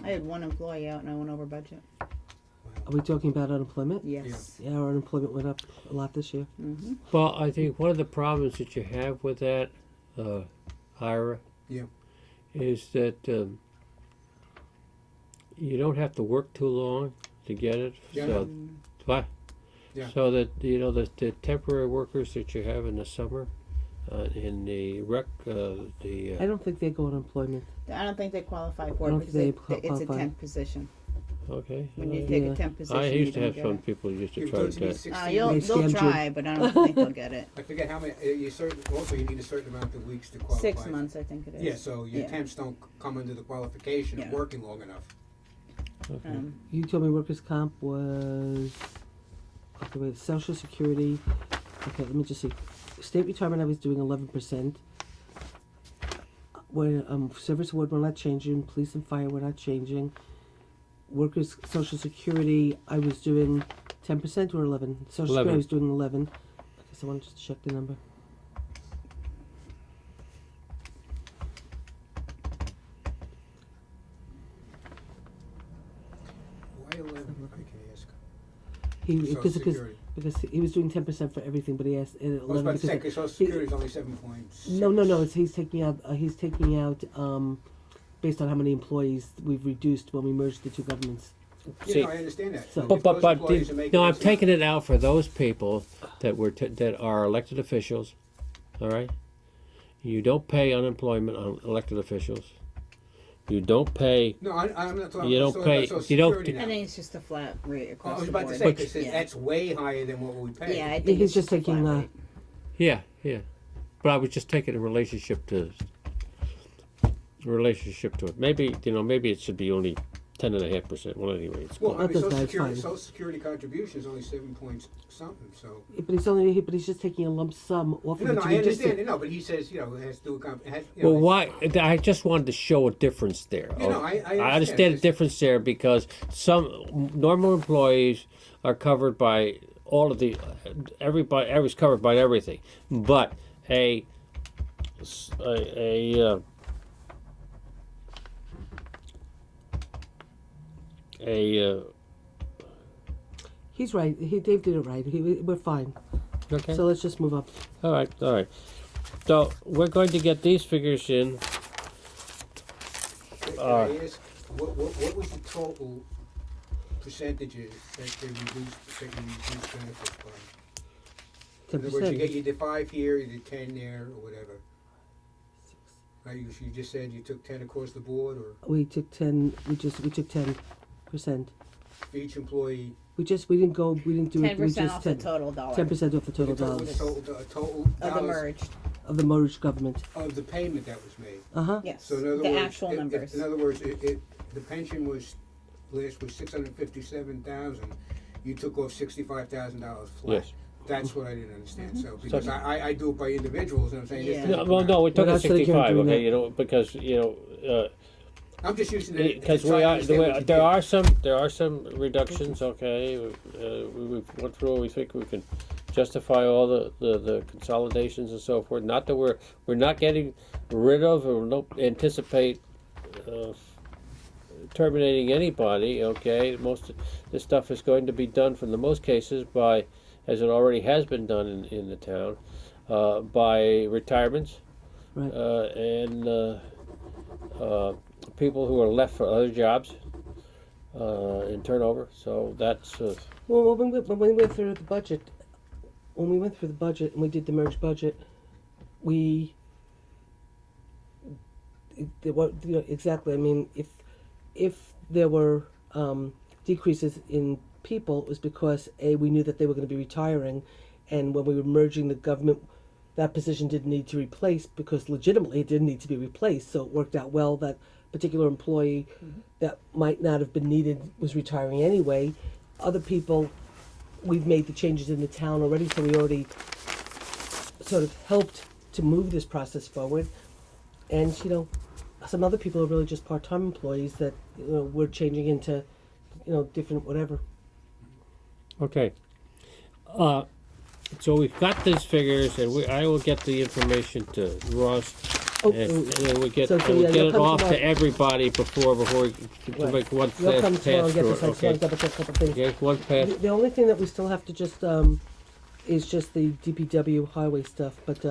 S4: I had one employee out and I went over budget.
S3: Are we talking about unemployment?
S4: Yes.
S3: Yeah, our unemployment went up a lot this year.
S4: Mm-hmm.
S1: Well, I think one of the problems that you have with that, Ira,
S2: Yeah.
S1: is that you don't have to work too long to get it.
S2: Yeah.
S1: So, what?
S2: Yeah.
S1: So that the temporary workers that you have in the summer, in the rec,
S3: I don't think they go on unemployment.
S4: I don't think they qualify for
S3: I
S4: it
S3: don't
S4: because
S3: think they
S4: it's a
S3: qualify.
S4: temp position.
S1: okay.
S4: When you
S1: uh,
S4: take
S3: Yeah.
S4: a temp position,
S1: I
S4: you
S1: used to
S4: don't
S1: have
S4: get
S1: some
S4: it.
S1: people who used to
S2: You've
S1: try
S2: told
S1: to
S2: me
S1: get.
S2: 16
S4: They'll
S3: They scammed you.
S4: try, but I don't think they'll get it.
S2: I forget how many. Also, you need a certain amount of weeks to qualify.
S4: 6 months, I think it is.
S2: Yeah, so your
S4: Yeah.
S2: temps don't come under the qualification of
S4: Yeah.
S2: working long enough.
S1: Okay.
S3: You told me workers' comp was. Okay, wait. Social Security. Okay, let me just see. State retirement, I was doing 11%. When service award, we're not changing. Police and fire, we're not changing. Workers' Social Security, I was doing 10% or 11. Social
S1: 11.
S3: Security, I was doing 11. I guess I want to just check the number.
S2: Why 11? I can ask.
S3: Because
S2: Social Security.
S3: because he was doing 10% for everything, but he asked at 11
S2: I was about to say,
S3: because
S2: because Social Security is only 7 points.
S3: no, he's taking out based on how many employees we've reduced when we merged the two governments.
S1: See,
S2: I understand that.
S3: So-
S2: If those employees are making
S1: no, I'm
S2: this
S1: taking it out for those people that that are elected officials. All right, you don't pay unemployment on elected officials. You don't pay.
S2: No, I'm not talking.
S1: You
S2: I'm
S1: don't
S2: talking
S1: pay-
S2: about Social
S1: you don't-
S2: Security
S4: I
S2: now.
S4: think it's just a flat rate
S2: I
S4: across
S2: was
S4: the
S2: about
S4: board.
S2: to say because
S4: yeah.
S2: that's way higher than what we pay.
S4: Yeah, I think
S3: He's
S4: it's
S3: just
S4: just a
S3: taking,
S4: flat rate.
S1: Yeah. But I was just taking a relationship to it. Maybe maybe it should be only 10.5%. Well, anyway, it's
S2: Well,
S1: close.
S2: I mean,
S3: That's
S2: Social
S3: fine.
S2: Security, Social Security contribution is only 7 point something. So
S3: But he's just taking a lump sum off of
S2: no,
S3: it to
S2: I
S3: reduce
S2: understand.
S3: it.
S2: No, but he says it has to do with
S1: Well, why? I just wanted to show a difference there.
S2: I
S1: understand the difference there because some normal employees are covered by all of the everybody's covered by everything, but a
S3: He's right. Dave did it right. We're fine.
S1: okay.
S3: So let's just move up.
S1: All right. So we're going to get these figures in.
S2: Can I ask, what was the total percentages that you reduced benefits by? In other words, you
S3: 10%.
S2: get you did 5 here, you did 10 there, or whatever. Right, you just said you took 10 across the board, or
S3: We took 10. We took 10%.
S2: for each employee.
S3: We didn't do it. We
S4: 10%
S3: just
S4: off the total dollar
S3: 10% off the total
S2: The
S3: dollars
S2: total
S4: of the
S2: dollars.
S4: merged.
S3: of the merged government.
S2: Of the payment that was made.
S3: Uh-huh.
S4: Yes,
S2: So in other
S4: the
S2: words,
S4: actual numbers.
S2: in other words, the pension was, last was 657,000, you took off $65,000 flat.
S1: Yes.
S2: That's what I didn't understand,
S4: Mm-hmm.
S2: so, because I do it by individuals, and I'm saying this
S4: Yeah.
S2: doesn't
S1: No,
S2: come
S1: well,
S2: out.
S1: no, we took
S3: We're
S1: it
S3: not sitting here
S1: 65,
S3: doing
S1: okay,
S3: that.
S1: you know, because, you know,
S2: I'm just using it
S1: because
S2: to try
S1: we
S2: to
S1: are,
S2: understand what you did.
S1: there are some reductions, okay, we went through, we think we can justify all the consolidations and so forth, not that we're not getting rid of or don't anticipate, terminating anybody, okay, most of this stuff is going to be done for the most cases by, as it already has been done in the town, by retirements,
S3: Right.
S1: and people who are left for other jobs in turnover. So that's
S3: Well, when we went through the budget, when we went through the budget and we did the merged budget, exactly. I mean, if there were decreases in people, it was because we knew that they were going to be retiring, and when we were merging the government, that position didn't need to replace because legitimately it didn't need to be replaced. So it worked out well that particular employee that might not have been needed was retiring anyway. Other people, we've made the changes in the town already, so we already sort of helped to move this process forward. And you know, some other people are really just part-time employees that we're changing into different whatever.
S1: okay. So we've got these figures, and I will get the information to Ross,
S3: Oh,
S1: and then we get
S3: so
S1: we'll
S3: yeah,
S1: get
S3: you'll
S1: it
S3: come
S1: off
S3: tomorrow.
S1: to everybody before we can
S3: Right.
S1: make one
S3: You'll come
S1: fast
S3: tomorrow
S1: pass
S3: and get
S1: through.
S3: this. I just
S1: Okay.
S3: want to double check a couple things.
S1: Okay, one pass.
S3: The only thing that we still have to just is just the DPW highway stuff, but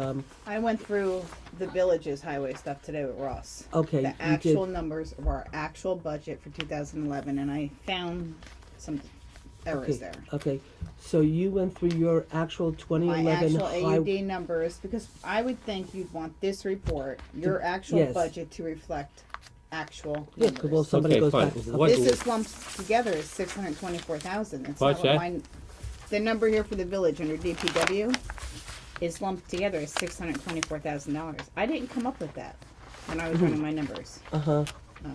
S4: I went through the village's highway stuff today with Ross.
S3: okay,
S4: The
S3: you
S4: actual
S3: did.
S4: numbers of our actual budget for 2011, and I found some errors
S3: Okay,
S4: there.
S3: okay. So you went through your actual
S4: My
S3: 2011
S4: actual
S3: highway.
S4: AUD numbers, because I would think you'd want this report, your actual
S3: yes.
S4: budget, to reflect actual
S3: Yeah,
S4: numbers.
S3: well, somebody
S1: Okay,
S3: goes
S1: fine.
S3: back.
S1: What-
S4: This is lumped together as 624,000. It's
S1: What's
S4: not what
S1: that?
S4: mine. The number here for the village under DPW is lumped together as $624,000. I didn't come up with that when I was running my numbers.
S3: Uh huh.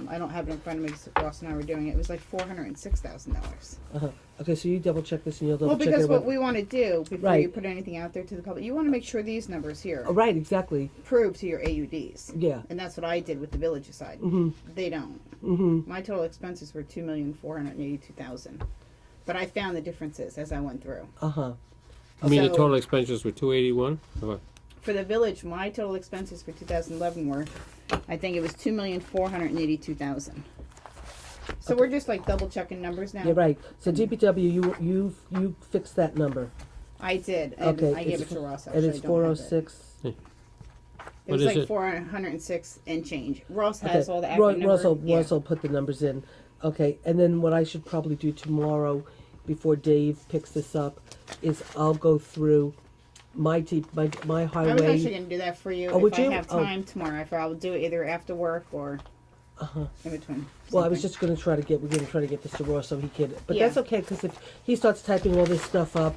S4: I don't have it in front of me because Ross and I were doing it. It was like $406,000.
S3: Uh huh. Okay, so you double check this and you'll double
S4: Well,
S3: check
S4: because
S3: everyone.
S4: what we want to do before
S3: Right.
S4: you put anything out there to the public, you want to make sure these numbers here
S3: Oh, right, exactly.
S4: prove to your AUDs.
S3: Yeah.
S4: And that's what I did with the village side.
S3: Mhm.
S4: They don't.
S3: Mhm.
S4: My total expenses were $2,482,000, but I found the differences as I went through.
S3: Uh huh.
S1: I mean, the
S4: So-
S1: total expenses were 281.
S4: For the village, my total expenses for 2011 were, I think it was $2,482,000. So we're just like double checking numbers now.
S3: Yeah, right. So DPW, you fixed that number.
S4: I did, and
S3: Okay,
S4: I gave it
S3: it's-
S4: to Ross.
S3: And
S4: Actually,
S3: it's
S4: I don't have it.
S3: 406.
S4: It
S1: What
S4: was
S1: is
S4: like
S1: it?
S4: 406 and change. Ross
S3: Okay.
S4: has all the admin numbers.
S3: Russell put the numbers in. Okay, and then what I should probably do tomorrow, before Dave picks this up, is I'll go through my
S4: I
S3: highway.
S4: was actually going to do that for you
S3: Oh,
S4: if
S3: would
S4: I
S3: you?
S4: have
S3: Oh.
S4: time tomorrow. If I'll do it either after work or in between.
S3: Well, I was
S4: something.
S3: just going to try to get. We're going to try to get this to Ross so he can. But
S4: Yeah.
S3: that's okay because if he starts typing all this stuff up,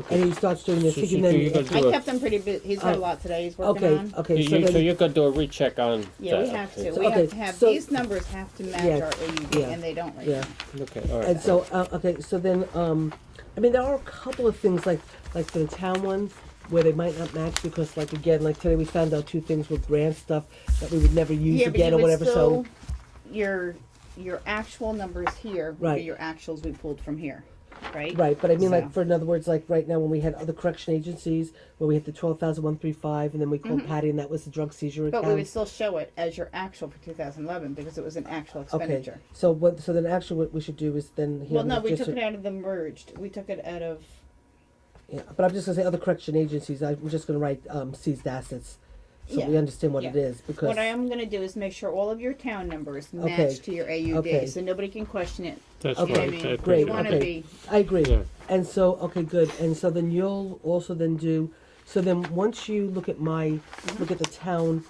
S3: and he starts doing this,
S1: So
S3: he can
S1: you
S3: then.
S1: could do
S4: I
S1: a-
S4: kept him pretty busy. He's got a lot today he's working
S3: Okay,
S4: on.
S3: okay.
S1: So
S3: then,
S1: you're gonna do a recheck on
S4: Yeah, we
S1: that.
S4: have to.
S1: Okay.
S4: We
S3: okay,
S4: have to have
S3: so-
S4: these numbers have to match
S3: Yeah,
S4: our AUD,
S3: yeah,
S4: and they don't right
S3: yeah.
S4: now.
S1: Okay, all right.
S3: And so, okay, so then, I mean, there are a couple of things like for the town ones where they might not match because, like again, like today we found out two things with grant stuff that we would never use
S4: Yeah, but
S3: again
S4: you
S3: or
S4: would
S3: whatever.
S4: still,
S3: So
S4: your actual numbers here would
S3: Right.
S4: be your actuals we pulled from here, right?
S3: right, but I mean,
S4: So-
S3: like for in other words, like right now when we had other correction agencies where we had the 12,135, and then we called Patty, and that was the drug seizure
S4: But
S3: account.
S4: we would still show it as your actual for 2011 because it was an actual
S3: Okay,
S4: expenditure.
S3: so what? So then, actually, what we should do is then.
S4: Well, no, we took it out of the merged. We took it out of.
S3: Yeah, but I'm just gonna say other correction agencies. I'm just gonna write seized assets, so
S4: Yeah,
S3: we understand what
S4: yeah.
S3: it is because.
S4: What I am going to do is make sure all of your town numbers match
S3: Okay,
S4: to your AUD,
S3: okay.
S4: so nobody can question it.
S1: That's
S3: Okay.
S4: You know
S1: right.
S4: what I mean?
S1: That's
S3: Great,
S4: You want
S1: right.
S4: to
S3: okay.
S4: be.
S3: I agree.
S1: Yeah.
S3: And so, okay, good. And so then you'll also then do. So then once you look at look at the town,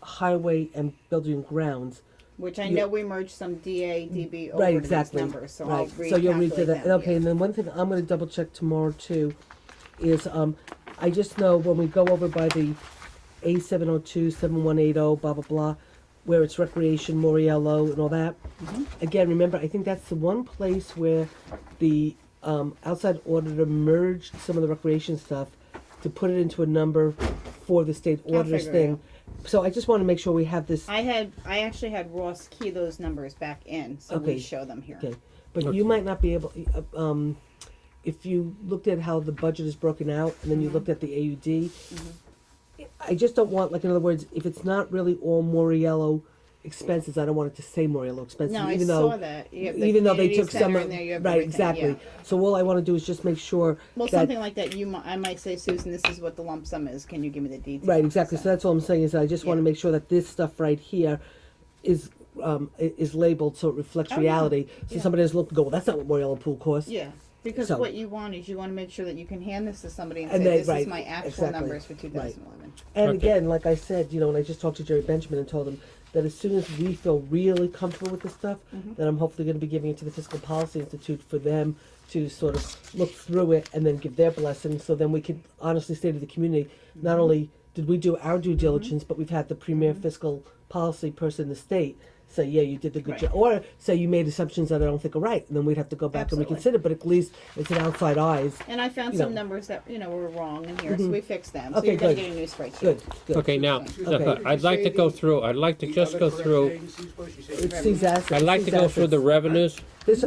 S3: highway and building and grounds.
S4: Which I
S3: You-
S4: know we merged some DA, DB over
S3: Right,
S4: to
S3: exactly.
S4: these numbers, so
S3: right.
S4: I'll
S3: So you'll read through
S4: recalculate
S3: that.
S4: them,
S3: Okay,
S4: yeah.
S3: and then one thing I'm going to double check tomorrow too, is I just know when we go over by the A702, 7180, blah, blah, blah, where it's recreation, Moriello, and all that. Again, remember, I think that's the one place where the outside auditor merged some of the recreation stuff to put it into a number for the state auditor's
S4: figure it
S3: thing. So I just want to make sure we have this.
S4: I actually had Ross key those numbers back in, so
S3: Okay.
S4: we show them here.
S3: Okay, but you might not be able, if you looked at how the budget is broken out, and then you looked at the AUD, I just don't want, like, in other words, if it's not really all Moriello expenses, I don't want it to say Moriello expenses,
S4: No, I
S3: even
S4: saw
S3: though,
S4: that. You have the
S3: even though they
S4: community
S3: took
S4: center
S3: some,
S4: in there, you have
S3: right,
S4: everything,
S3: exactly.
S4: yeah.
S3: So all I want to do is just make sure
S4: Well,
S3: that,
S4: something like that. I might say, Susan, this is what the lump sum is. Can you give me the details?
S3: right, exactly. So that's all I'm saying is I just want to
S4: Yeah.
S3: make sure that this stuff right here is labeled so it reflects
S4: Oh, yeah.
S3: reality. So
S4: Yeah.
S3: somebody doesn't look and go, well, that's not what Moriello pool costs.
S4: Yeah, because
S3: So-
S4: what you want is you want to make sure that you can hand this to somebody and,
S3: And
S4: say,
S3: they-
S4: this
S3: right,
S4: is my actual
S3: exactly.
S4: numbers for 2011.
S3: And
S1: Okay.
S3: again, like I said, and I just talked to Jerry Benjamin and told him that as soon as we feel really comfortable with this stuff, then I'm hopefully going to be giving it to the Fiscal Policy Institute for them to sort of look through it and then give their blessing. So then we can honestly say to the community, not only did we do our due diligence, but we've had the premier fiscal policy person in the state say, yeah, you did the good
S4: Right.
S3: job, or say you made assumptions that I don't think are right, and then we'd have to go back
S4: Absolutely.
S3: and reconsider. But at least it's an outside eyes.
S4: And I found
S3: You
S4: some
S3: know.
S4: numbers that were wrong in here, so we fixed them. So
S3: Okay,
S4: you're going to
S3: good.
S4: get a new spreadsheet.
S3: Good, good.
S1: Okay, now,
S3: Okay.
S1: I'd like to go through, I'd like to
S2: The
S1: just
S2: other
S1: go through,
S2: correction agencies, what you said?
S3: It's these assets.
S1: I'd like to
S3: these
S1: go through the
S3: assets.
S1: revenues.
S3: This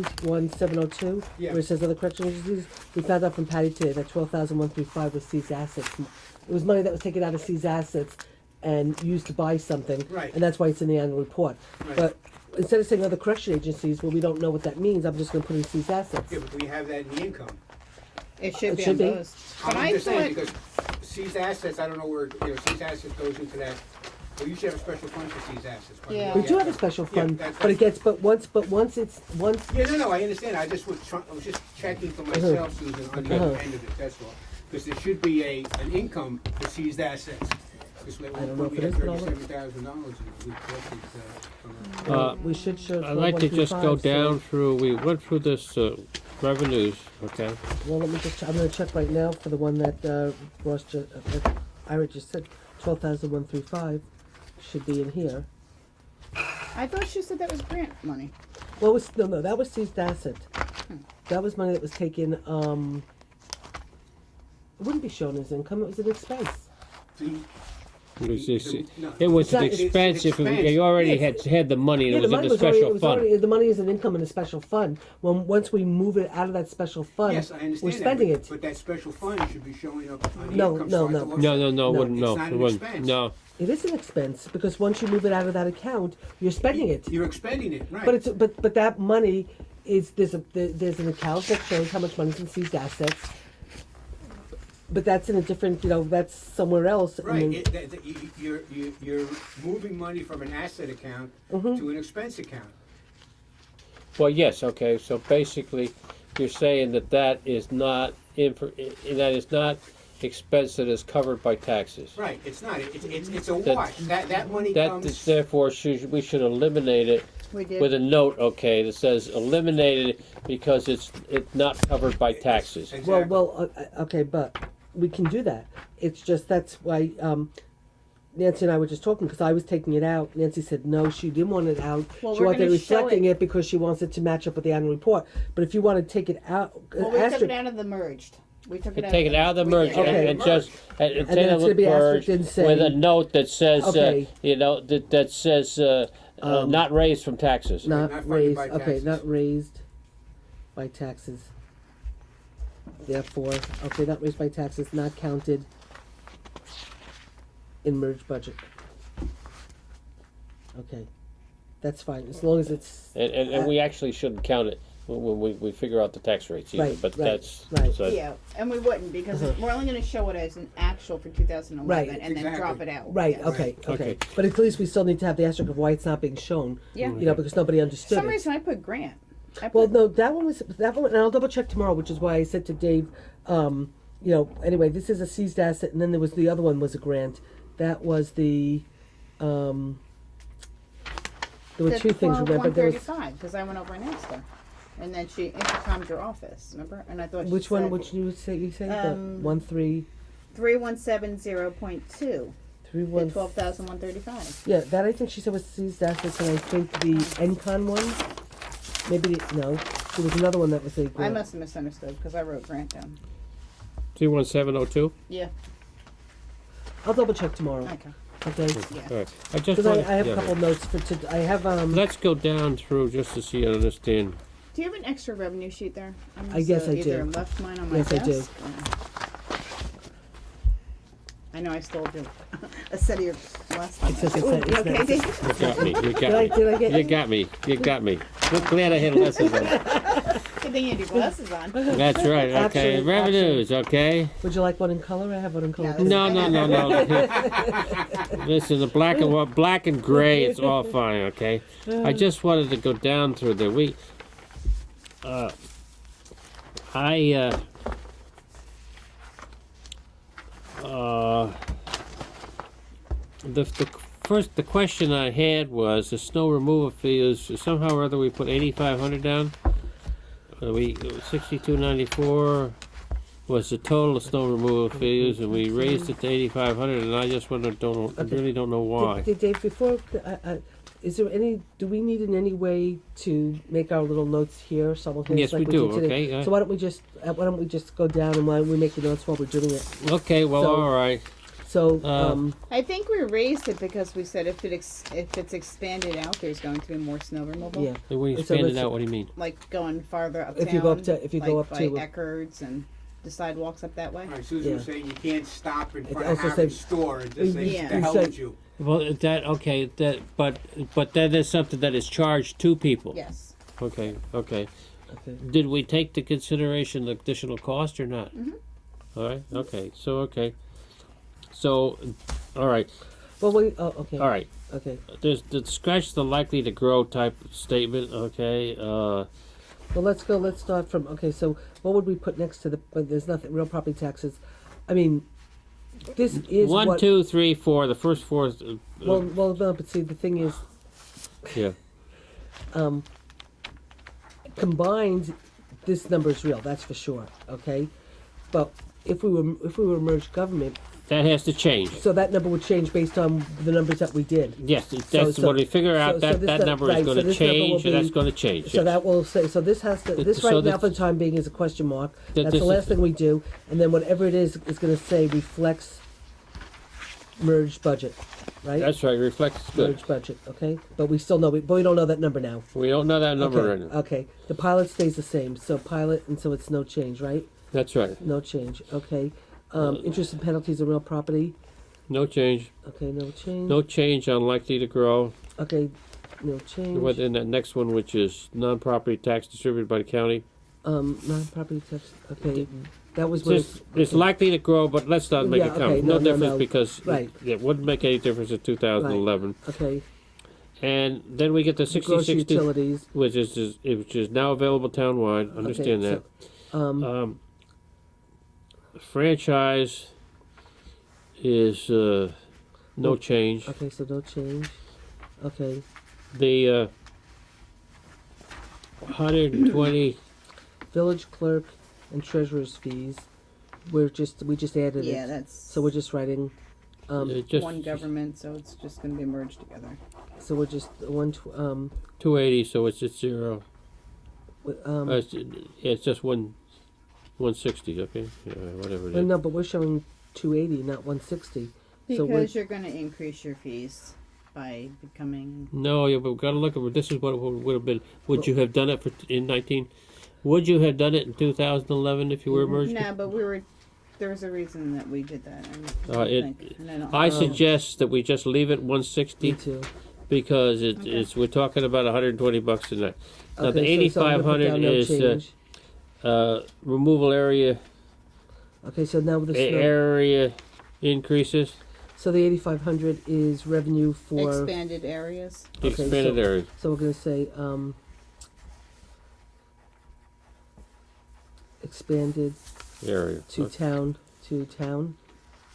S3: A31702,
S2: Yeah.
S3: where it says other correction agencies, we found out from Patty today that 12,135 was seized assets. It was money that was taken out of seized assets and used to buy something.
S2: Right.
S3: And that's why it's in the annual report.
S2: Right.
S3: But instead of saying other correction agencies, well, we don't know what that means, I'm just gonna put in seized assets.
S2: Yeah, but we have that in the income.
S4: It should
S3: It
S4: be
S3: should
S4: on
S3: be.
S4: those. But
S2: I'm
S4: I
S2: just saying,
S4: thought,
S2: because seized assets, I don't know where, seized assets goes into that. We usually have a special fund for seized assets. but
S4: Yeah.
S3: We do have a special
S2: Yeah,
S3: fund,
S2: that's-
S3: but it gets, but once
S2: Yeah, no, I understand. I was just checking for myself, Susan, on the other end of it, that's all. Because there should be an income for seized assets. Because
S3: I don't know if it is, but I'll look.
S2: $37,000.
S3: we should show
S1: I'd like to just go
S3: 12,135, so-
S1: down through, we went through this revenues, okay?
S3: Well, let me just, I'm gonna check right now for the one that, Ross just, Ira just said, 12,135 should be in here.
S4: I thought she said that was grant money.
S3: Well, no, that was seized asset. That was money that was taken, it wouldn't be shown as income, it was an expense.
S1: It was just-
S2: No.
S1: It was an
S3: It's an
S1: expense if
S2: expense.
S1: you already
S3: Yes.
S1: had the money and
S3: Yeah,
S1: it was in the
S3: already,
S1: special fund.
S3: the money is an income in a special fund. Once we move it out of that special fund,
S2: Yes, I understand
S3: we're
S2: that,
S3: spending
S2: but-
S3: it.
S2: But that special fund should be showing up on the
S3: No,
S2: income
S3: no,
S2: side.
S3: no.
S2: to offset.
S1: No, it
S3: No,
S1: wouldn't,
S2: it's
S1: no,
S2: not
S1: it
S2: an
S1: wouldn't,
S2: expense.
S1: no.
S3: It is an expense, because once you move it out of that account, you're spending it.
S2: You're expending it, right.
S3: But but that money is, there's an account that shows how much money's in seized assets. But that's in a different, that's somewhere else. I
S2: Right,
S3: mean,
S2: you're moving money from an asset account
S3: Mm-hmm.
S2: to an expense account.
S1: Well, yes, okay, so basically, you're saying that is not, that is not expense that is covered by taxes.
S2: Right, it's not, it's a
S1: That-
S2: wash, that money
S1: That,
S2: comes.
S1: therefore, we should eliminate it
S4: We did.
S1: with a note, okay, that says eliminated it because it's not covered by taxes.
S2: Exactly.
S3: okay, but we can do that. It's just, that's why, Nancy and I were just talking, because I was taking it out. Nancy said, no, she didn't want it out.
S4: Well,
S3: She
S4: we're
S3: wanted it
S4: gonna show
S3: reflecting
S4: it.
S3: it because she wants it to match up with the annual report. But if you want to take it out,
S4: Well, we took
S3: asterisk-
S4: it out of the merged. We took it out.
S1: Take it out of the
S4: we
S1: merge
S4: did.
S3: Okay.
S1: and just, and
S3: then
S1: take
S3: it's
S1: a
S3: gonna be
S1: merge
S3: asterisked and say-
S1: with a note that says,
S3: Okay.
S1: that says, not raised from taxes.
S3: not
S2: Not funded
S3: raised,
S2: by
S3: okay,
S2: taxes.
S3: not raised by taxes. Therefore, okay, not raised by taxes, not counted in merged budget. Okay, that's fine, as long as it's,
S1: And we actually shouldn't count it when we figure out the tax rates either,
S3: Right,
S1: but
S3: right,
S1: that's,
S3: right.
S1: so-
S4: Yeah, and we wouldn't, because we're only gonna show it as an actual for 2011
S3: Right.
S4: and then
S2: Exactly.
S4: drop it out.
S3: right,
S4: Yes.
S3: okay, okay.
S1: Okay.
S3: But at least we still need to have the asterisk of why it's not being shown,
S4: Yeah.
S3: because nobody
S4: For
S3: understood
S4: some
S3: it.
S4: reason I put grant. I
S3: Well,
S4: put-
S3: no, that one, and I'll double check tomorrow, which is why I said to Dave, anyway, this is a seized asset, and then there was, the other one was a grant. That was there were two things, remember, there was,
S4: 135, because I went over and asked her. And then she intercomed your office, remember? And I thought she
S3: which one,
S4: said
S3: which you say, the
S4: Um,
S3: 1-3,
S4: 3170.2,
S3: Three
S4: the
S3: one.
S4: 12,135.
S3: Yeah, that I think she said was seized assets, and I think the Encon one. Maybe no. There was another one that was a
S4: I
S3: grant.
S4: must have misunderstood because I wrote grant down.
S1: 31702.
S4: Yeah.
S3: I'll double check tomorrow.
S4: Okay.
S3: Okay.
S4: Yeah.
S1: All right. I just
S3: Because
S1: want.
S3: I have a couple notes for I have
S1: Let's go down through just to see and understand.
S4: Do you have an extra revenue sheet there?
S3: I guess I
S4: either
S3: do.
S4: left mine on my
S3: Yes, I do.
S4: desk. or- I know I stole your, a set of your last time.
S3: It's just a
S4: Ooh,
S3: set-
S4: you
S3: it's
S4: okay,
S3: not-
S4: Dave?
S1: You got me. You
S3: Did I
S1: got me.
S3: did I get
S1: You got me. You got me. We're glad I had lessons on.
S4: Good thing you had your glasses on.
S1: That's right. Okay.
S3: Actually-
S1: Revenues. Okay.
S3: Would you like one in color? I have one in color. too.
S1: No. Listen, the black and gray is all fine. Okay. I just wanted to go down through there. The question I had was the snow removal fee is somehow or other we put 8,500 down. We 6294 was the total of snow removal fees, and we raised it to 8,500. And I just really don't know why.
S3: Dave, before, is there any? Do we need in any way to make our little notes here simultaneous?
S1: Yes,
S3: like
S1: we do,
S3: did today?
S1: okay,
S3: So why don't we just go down and why don't we make the notes while we're doing it?
S1: Okay, well,
S3: So-
S1: all right.
S3: So
S4: I think we raised it because we said if it's expanded out, there's going to be more snow removal.
S3: yeah.
S1: When you
S3: So
S1: expand it
S3: let's-
S1: out, what do you mean?
S4: Like going farther uptown.
S3: If you go up to- if you go
S4: like
S3: up
S4: by
S3: to-
S4: Eckerd's and the sidewalks up that way.
S2: All right, Susan was
S3: Yeah.
S2: saying you can't stop in
S3: It
S2: front of
S3: also
S2: Harvard's
S3: said-
S2: store and just say,
S4: Yeah.
S2: the hell
S3: said-
S2: with you.
S1: Well, but that is something that is charged to people.
S4: Yes.
S1: Okay.
S3: Okay.
S1: Did we take into consideration the additional cost or not?
S4: Mhm.
S1: All right. Okay. So, all right.
S3: Well, wait. Oh, okay.
S1: All right.
S3: Okay.
S1: There's the scratch the likely to grow type statement. Okay.
S3: Well, let's go. Let's start from. Okay. So, what would we put next to the? But there's nothing. Real property taxes. I mean, this is
S1: 1,
S3: what.
S1: 2, 3, 4. The first four.
S3: Well, no. But see, the thing is,
S1: Yeah.
S3: combined, this number is real. That's for sure. Okay. But if we were merged government,
S1: That has to change.
S3: so that number would change based on the numbers that we did.
S1: Yes, that's
S3: so-
S1: when we figure out
S3: so
S1: that
S3: this
S1: that
S3: num-
S1: number
S3: right,
S1: is
S3: so
S1: going to
S3: this number will
S1: change, and
S3: be-
S1: that's going to change.
S3: So
S1: yes.
S3: that will say. So this has to. This
S1: So
S3: right now
S1: that's-
S3: for the time being is a question mark.
S1: That
S3: That's
S1: this
S3: the
S1: is-
S3: last thing we do, and then whatever it is going to say reflects merged budget, right?
S1: That's right. Reflects good.
S3: Merged budget. Okay, but we still know. But we don't know that number now.
S1: We don't know that number
S3: okay.
S1: right now.
S3: Okay. The pilot stays the same. So pilot, and so it's no change, right?
S1: That's right.
S3: No change. Okay. Interest and penalties on real property.
S1: No change.
S3: Okay. No change.
S1: No change on likely to grow.
S3: Okay. No change.
S1: Within that next one, which is non-property tax distributed by the county.
S3: Non-property tax. Okay. That was what.
S1: It's likely to grow, but let's not make
S3: Yeah,
S1: it count.
S3: okay,
S1: No
S3: no,
S1: difference
S3: no.
S1: because
S3: Right.
S1: it wouldn't make any difference in 2011.
S3: Okay.
S1: And then we get the
S3: Gross
S1: 6060,
S3: utilities.
S1: which is now available townwide. Understand
S3: Okay,
S1: that. Franchise is no change.
S3: Okay, so no change. Okay.
S1: The 120.
S3: Village clerk and treasurer's fees. We just added
S4: Yeah,
S3: it.
S4: that's
S3: So we're just writing.
S1: Just
S4: one government, so it's just going to be merged together.
S3: So we're just
S1: 280, so it's at zero. It's just 160. Okay, yeah, whatever it
S3: well,
S1: is.
S3: no, but we're showing 280, not 160. So we're
S4: Because you're going to increase your fees by becoming.
S1: No, yeah, but we've got to look at this is what it would have been. Would you have done it in 19? Would you have done it in 2011 if you were merged?
S4: No, but there was a reason that we did that.
S1: I suggest that we just leave it 160
S3: me too.
S1: because we're talking about 120 bucks a night. Now the
S3: Okay, so I'm gonna put
S1: 8,500
S3: down no
S1: is
S3: change.
S1: removal area
S3: Okay, so now with the snow,
S1: area increases,
S3: so the 8,500 is revenue for.
S4: expanded areas.
S3: Okay,
S1: expanded
S3: so-
S1: areas.
S3: So we're gonna say expanded
S1: Area.
S3: to town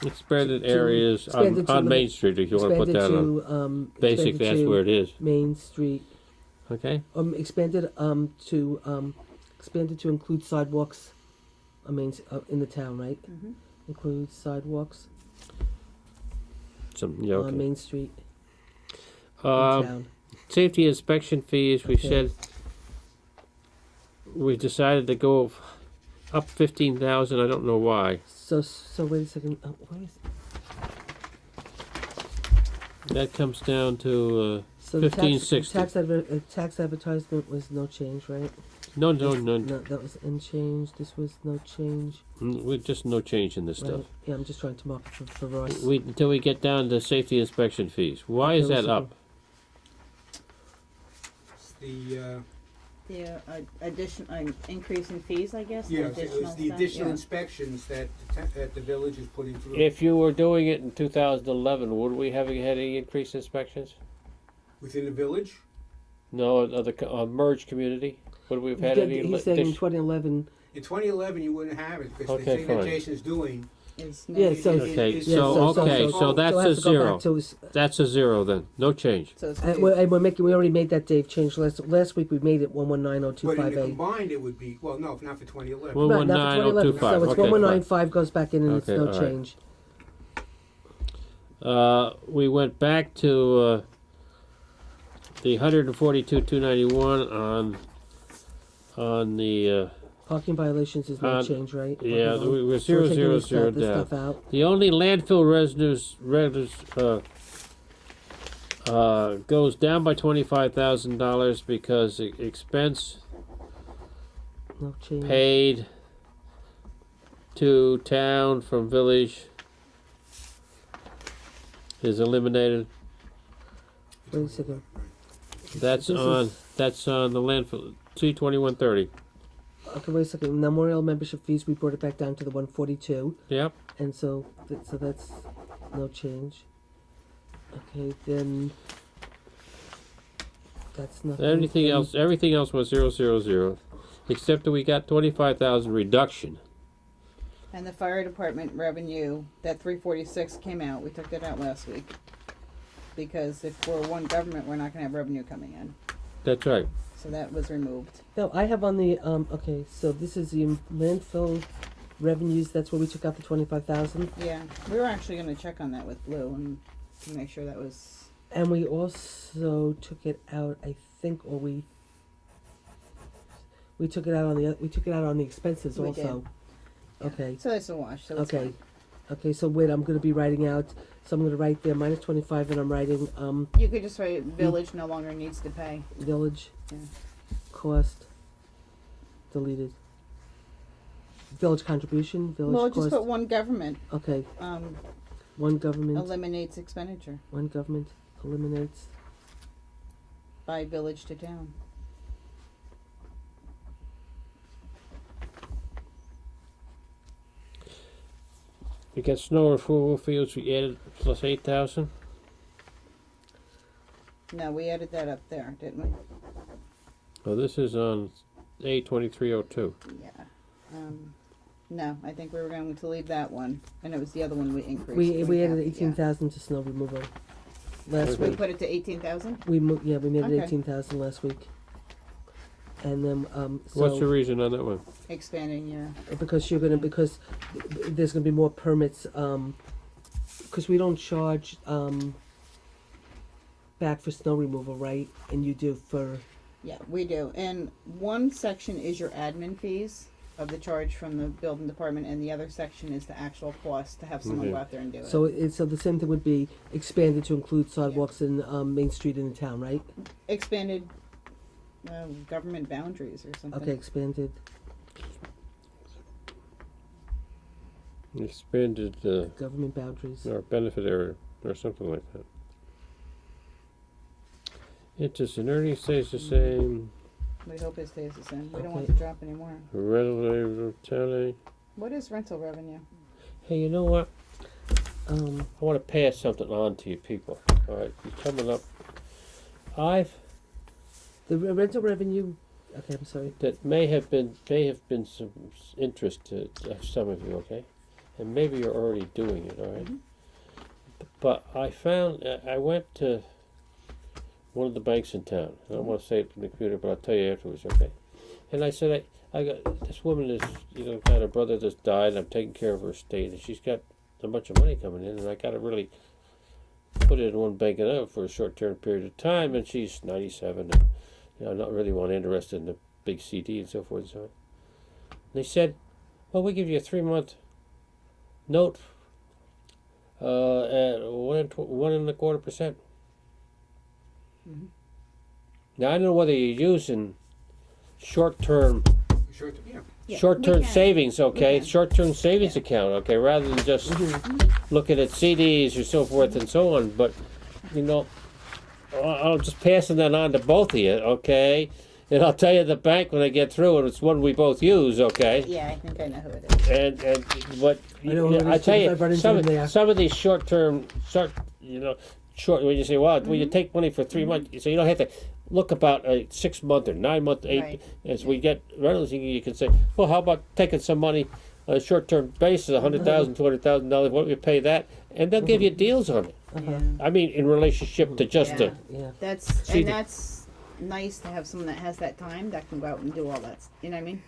S1: Expanded
S3: to-
S1: areas
S3: expanded to
S1: on
S3: the-
S1: Main Street if you want to put
S3: expanded
S1: that on.
S3: to
S1: Basically,
S3: expanded
S1: that's
S3: to
S1: where it is.
S3: Main Street.
S1: Okay.
S3: Expanded to include sidewalks. In the town, right? includes sidewalks
S1: Yeah,
S3: on
S1: okay.
S3: Main Street in
S1: Um,
S3: town.
S1: safety inspection fees, we
S3: Okay.
S1: said, we decided to go up 15,000, I don't know why.
S3: So wait a second. What is,
S1: That comes down to,
S3: so the
S1: 1560.
S3: tax advertisement was no change, right?
S1: no,
S3: No, that was unchanged. This was no change.
S1: just no change in this
S3: Right.
S1: stuff.
S3: Yeah, I'm just trying to mark it for Ross.
S1: Until we get down to safety inspection fees. Why
S3: Okay,
S1: is that
S3: listen.
S1: up?
S2: It's the,
S4: The increase in fees, I guess.
S2: yeah, it was the
S4: stuff,
S2: additional
S4: yeah.
S2: inspections that that the village is putting through.
S1: If you were doing it in 2011, would we have had any increased inspections?
S2: Within the village,
S1: No, of the merged community? Would we have had any?
S3: He's saying in
S1: addition-
S3: 2011.
S2: in 2011 you wouldn't have it, because the
S1: Okay,
S2: thing that
S1: fine.
S2: Jason's doing.
S4: Is
S3: Yeah,
S4: no-
S3: so-
S1: Okay,
S2: is-
S3: Yeah,
S1: so that's
S3: it
S1: a
S3: has to go
S1: zero.
S3: back to his-
S1: That's a zero then. No change.
S4: So it's
S3: and we're making. We already made that Dave change last week. We made it
S2: But in the
S3: 119025A.
S2: combined, it would be, well, no, not for 2011.
S1: Well,
S3: Right, not for 2011.
S1: 19025.
S3: So it's
S1: Okay,
S3: 1195 goes back in and it's
S1: Okay,
S3: no
S1: all right.
S3: change.
S1: We went back to the 142,291 on the
S3: Parking violations is no
S1: Uh,
S3: change, right?
S1: yeah,
S3: Okay,
S1: we were
S3: so we're taking
S1: 000
S3: this
S1: down.
S3: stuff out.
S1: The only landfill revenues goes down by $25,000 because expense
S3: No change.
S1: paid to town from village is eliminated.
S3: Wait a second.
S1: That's
S3: This
S1: on
S3: is-
S1: that's on the landfill C2130.
S3: Okay, wait a second. Memorial membership fees, we brought it back down to the 142,
S1: Yep.
S3: and so that's no change. Okay, then that's nothing.
S1: Everything
S3: Then-
S1: else was 000, except that we got 25,000 reduction.
S4: And the fire department revenue, that 346 came out. We took that out last week. Because if we're one government, we're not gonna have revenue coming in.
S1: That's right.
S4: So that was removed.
S3: No, I have on the okay. So this is the landfill revenues. That's where we took out the 25,000,
S4: Yeah, we were actually gonna check on that with Lou and to make sure that was,
S3: and we also took it out. I think, or we took it out on the expenses
S4: We
S3: also.
S4: did.
S3: Okay.
S4: so that's a wash, so it's
S3: Okay.
S4: fine.
S3: Okay. So wait, I'm going to be writing out. So I'm going to write there minus 25, and I'm writing
S4: You could just write village no longer needs to pay.
S3: village
S4: Yeah.
S3: cost deleted. Village contribution. Village
S4: Well,
S3: cost.
S4: just put one government,
S3: Okay. One government.
S4: eliminates expenditure
S3: One government eliminates.
S4: by village to town.
S1: We got snow removal fields. We added plus 8,000.
S4: No, we added that up there, didn't we?
S1: Oh, this is on A2302.
S4: Yeah. No, I think we were going to leave that one, and it was the other one we increased.
S3: We added
S4: Yeah.
S3: 18,000 to snow removal last
S1: Okay.
S4: We
S3: week.
S4: put it to 18,000.
S3: We made it
S4: Okay.
S3: 18,000 last week. And then so
S1: What's the reason on that one?
S4: Expanding your.
S3: because there's gonna be more permits because we don't charge back for snow removal, right? And you do for
S4: Yeah, we do. And one section is your admin fees of the charge from the building department, and the other section is the actual cost to have someone
S1: Okay.
S4: go out there and do it.
S3: so the same thing would be expanded to include sidewalks in Main Street in the town, right?
S4: Expanded government boundaries or something.
S3: Okay, expanded.
S1: Expanded
S3: Government boundaries.
S1: our benefit area or something like that. Interest and earnings stays the same.
S4: We hope it stays the same. We don't want
S3: Okay.
S4: it to drop anymore.
S1: Rental town.
S4: What is rental revenue?
S1: Hey, you know what?
S3: Um,
S1: I want to pass something on to you people. All right, you're coming up.
S3: the rental revenue. Okay, I'm sorry.
S1: That may have been some interest to some of you, okay, and maybe you're already doing it, all right?
S4: Mhm.
S1: But I found I went to one of the banks in town. I don't want to say it from the computer, but I'll tell you afterwards, okay? And I said I got this woman is, got her brother that's died, and I'm taking care of her estate, and she's got a bunch of money coming in, and I got to really put it in one bank and out for a short-term period of time, and she's 97, and not really interested in the big CD and so forth and so on. And they said, well, we give you a 3-month note at 1.25%.
S4: Mhm.
S1: Now I don't know whether you're using short-term
S2: Short, yeah.
S4: Yeah,
S1: short-term
S4: we can.
S1: savings, okay,
S4: We can.
S1: short-term savings account, okay, rather than just looking at CDs or so forth and so on. But I'll just passing that on to both of you, okay, and I'll tell you the bank when I get through, and it's one we both use, okay.
S4: Yeah, I think I know who it is.
S1: And but
S3: I know who it
S1: I
S3: is
S1: tell
S3: because
S1: you
S3: I've run into
S1: some
S3: them there.
S1: some of these short when you say, well, when you take money for 3 months, so you don't have to look about a 6 month or 9 month,
S4: Right.
S1: as we get rentals, you can say, well, how about taking some money on a short term basis, $100,000, $200,000, what we pay that, and they'll give you deals on it.
S4: Yeah.
S1: I mean, in relationship to just
S4: Yeah.
S3: Yeah.
S4: That's
S1: See
S4: and
S1: the-
S4: that's nice to have someone that has that time that can go out and do all that. You know what I mean?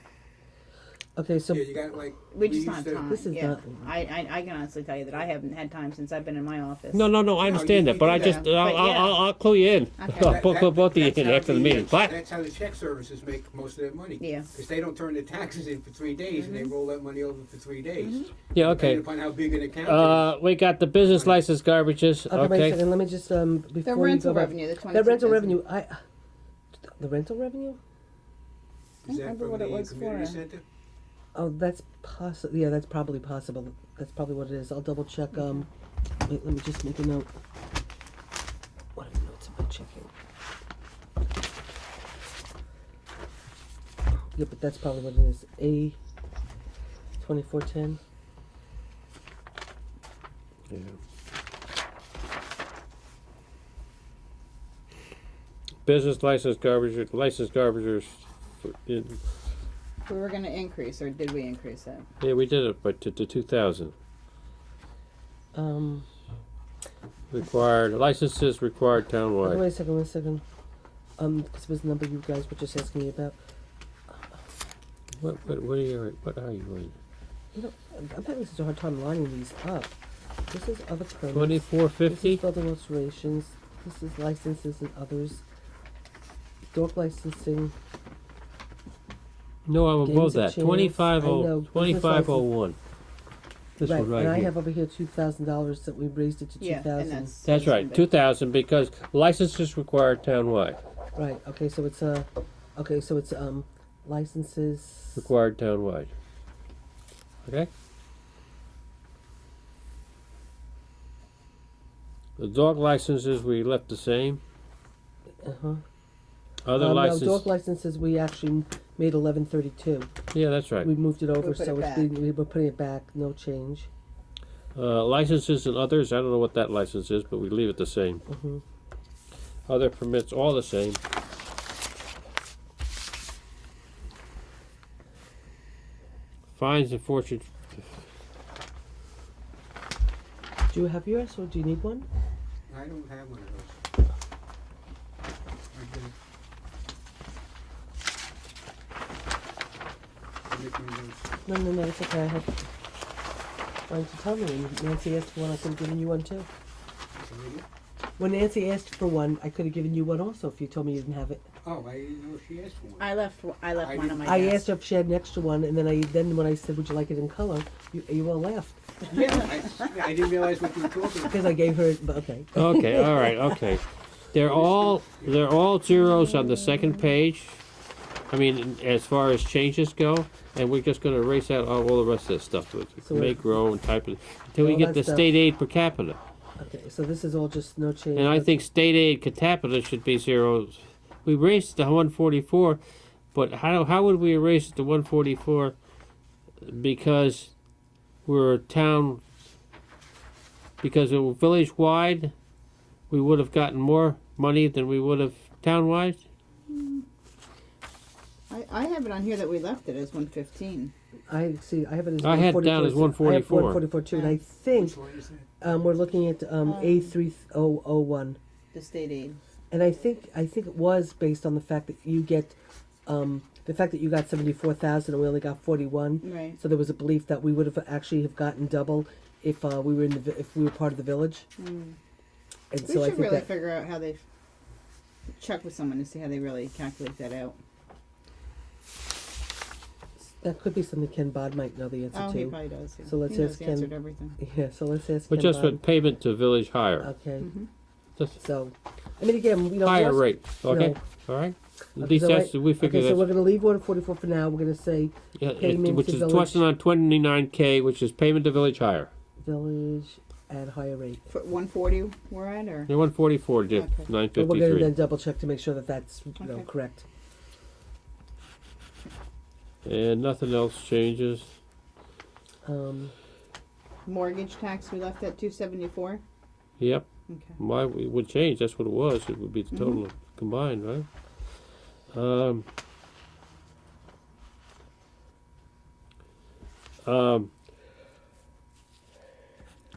S3: Okay, so
S2: Yeah, you got like.
S4: We just don't
S2: used
S4: have
S2: to-
S4: time.
S3: This is
S4: yeah.
S3: not-
S4: I can honestly tell you that I haven't had time since I've been in my office.
S1: No, I understand
S2: you-
S1: that, but I
S2: you-
S1: just,
S4: yeah.
S1: I'll,
S4: But yeah.
S1: I'll clue you in.
S4: Okay.
S1: I'll clue both of you
S2: that's
S1: in
S2: how
S1: after the meeting. But
S2: That's how the check services make most of their money.
S4: Yeah.
S2: Because they don't turn their taxes in for 3 days, and they roll that money over for 3 days.
S1: yeah, okay.
S2: Depending upon how big an account
S1: We got the business license garbages.
S3: okay, wait a
S1: Okay.
S3: second. Let me just
S4: The
S3: before
S4: rental
S3: you go back,
S4: revenue, the 22.
S3: that rental revenue. The rental revenue.
S2: is. Is that
S4: remember
S2: from
S4: what it
S2: the
S4: was
S2: community
S4: for.
S2: center?
S3: Oh, that's possible. Yeah, that's probably possible. That's probably what it is. I'll double check. Wait, let me just make a note. What are the notes am I checking? Yeah, but that's probably what it is. A 2410.
S1: Yeah. Business license garbagers.
S4: We were going to increase, or did we increase that?
S1: Yeah, we did it, but to 2,000. Required licenses required
S3: Oh,
S1: townwide.
S3: wait a second. Because it was the number you guys were just asking me about.
S1: What are you in?
S3: You know, I'm having such a hard time lining these up. This is other permits.
S1: 2450.
S3: This is building alterations. This is licenses and others. Dog licensing.
S1: No, I'm above
S3: Games of
S1: that.
S3: chance. I know,
S1: 2501. This
S3: right,
S1: one right
S3: and I
S1: here.
S3: have over here $2,000 that we raised it to
S4: Yeah,
S3: 2,000.
S4: and
S1: That's right, 2,000 because licenses required townwide.
S3: Right. Okay. So it's licenses.
S1: Required townwide. Okay. The dog licenses we left the same.
S3: Uh-huh.
S1: Other
S3: No,
S1: licenses.
S3: dog licenses we actually made 1132.
S1: Yeah, that's right.
S3: We moved it over,
S4: put
S3: so
S4: it
S3: it's
S4: back.
S3: we were putting it back. No change.
S1: Licenses and others. I don't know what that license is, but we leave it the same.
S3: Mhm.
S1: Other permits, all the same. Fines and fortune.
S3: Do you have yours, or do you need one?
S2: I don't have one of those. I didn't. I make my notes.
S3: No, it's okay. I had trying to tell me. When Nancy asked for one, I could have given you one too.
S2: So maybe-
S3: When Nancy asked for one, I could have given you one also if you told me you didn't have it.
S2: Oh, I didn't know she asked for one.
S4: I left one on my
S3: I
S4: desk.
S3: asked her if she had an extra one, and then when I said, "Would you like it in color?" You all laughed
S2: Yeah, I didn't realize what you were talking about.
S3: because I gave her. But okay.
S1: Okay, all right, okay. They're all zeros on the second page. I mean, as far as changes go, and we're just going to erase out all the rest of this stuff.
S3: So
S1: Make, grow, and type it until we
S3: all
S1: get
S3: that
S1: the
S3: stuff.
S1: state aid per capita.
S3: Okay, so this is all just no change.
S1: And I think state aid per capita should be zeros. We raised it to 144, but how would we erase it to 144? Because we're a town. Because it was village wide, we would have gotten more money than we would have town wide.
S4: I have it on here that we left it as 115.
S3: I see. I have it as.
S1: I had it down as
S3: 144. I have
S1: 144.
S3: 144 too, and I think
S2: Which one is that?
S3: we're looking at A3001.
S4: The state aid.
S3: And I think it was based on the fact that you get the fact that you got 74,000 and we only got 41.
S4: Right.
S3: So there was a belief that we would have actually have gotten double if we were if we were part of the village. And
S4: We
S3: so I
S4: should
S3: think
S4: really
S3: that
S4: figure out how they check with someone to see how they really calculate that out.
S3: that could be something Ken Bod might know the answer
S4: Oh,
S3: to.
S4: he probably does. Yeah.
S3: So let's
S4: he knows
S3: ask
S4: the
S3: Ken.
S4: answer to everything.
S3: Yeah, so let's ask
S1: But
S3: Ken
S1: just
S3: Bod.
S1: with payment to village hire.
S3: Okay.
S1: Just
S3: So, I mean, again, you know,
S1: higher
S3: Ross-
S1: rate. Okay?
S3: No.
S1: All right? At
S3: Okay,
S1: least
S3: so
S1: that's, we figure
S3: okay, so we're
S1: that's,
S3: going to leave 144 for now. We're going to say
S1: yeah,
S3: payment
S1: which
S3: to
S1: is
S3: village.
S1: 29K, which is payment to village hire.
S3: village at higher rate.
S4: For 140 we're at, or?
S1: Yeah, 144 to
S4: Okay.
S3: But we're going to
S1: 953.
S3: then double check to make sure that that's
S4: Okay.
S3: correct.
S1: And nothing else changes.
S4: Mortgage tax, we left at 274.
S1: Yep.
S4: Okay.
S1: Why it would change? That's what it was. It would be the total combined, right?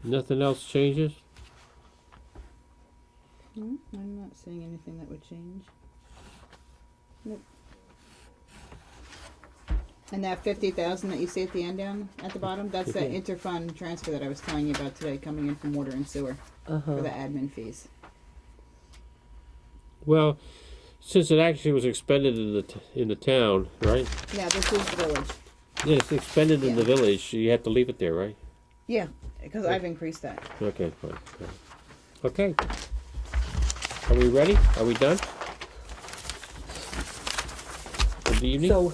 S1: Nothing else changes.
S4: I'm not seeing anything that would change. Nope. And that 50,000 that you see at the end down at the bottom, that's that
S3: Okay.
S4: interfund transfer that I was telling you about today, coming in from water and sewer for the admin fees.
S1: Well, since it actually was expended in the town, right?
S4: Yeah, this is the village.
S1: Yeah, it's expended in
S4: Yeah.
S1: the village. You have to leave it there, right?
S4: Yeah, because I've increased that.
S1: Okay, fine. fine. Okay. Are we ready? Are we done? Good evening.
S3: So,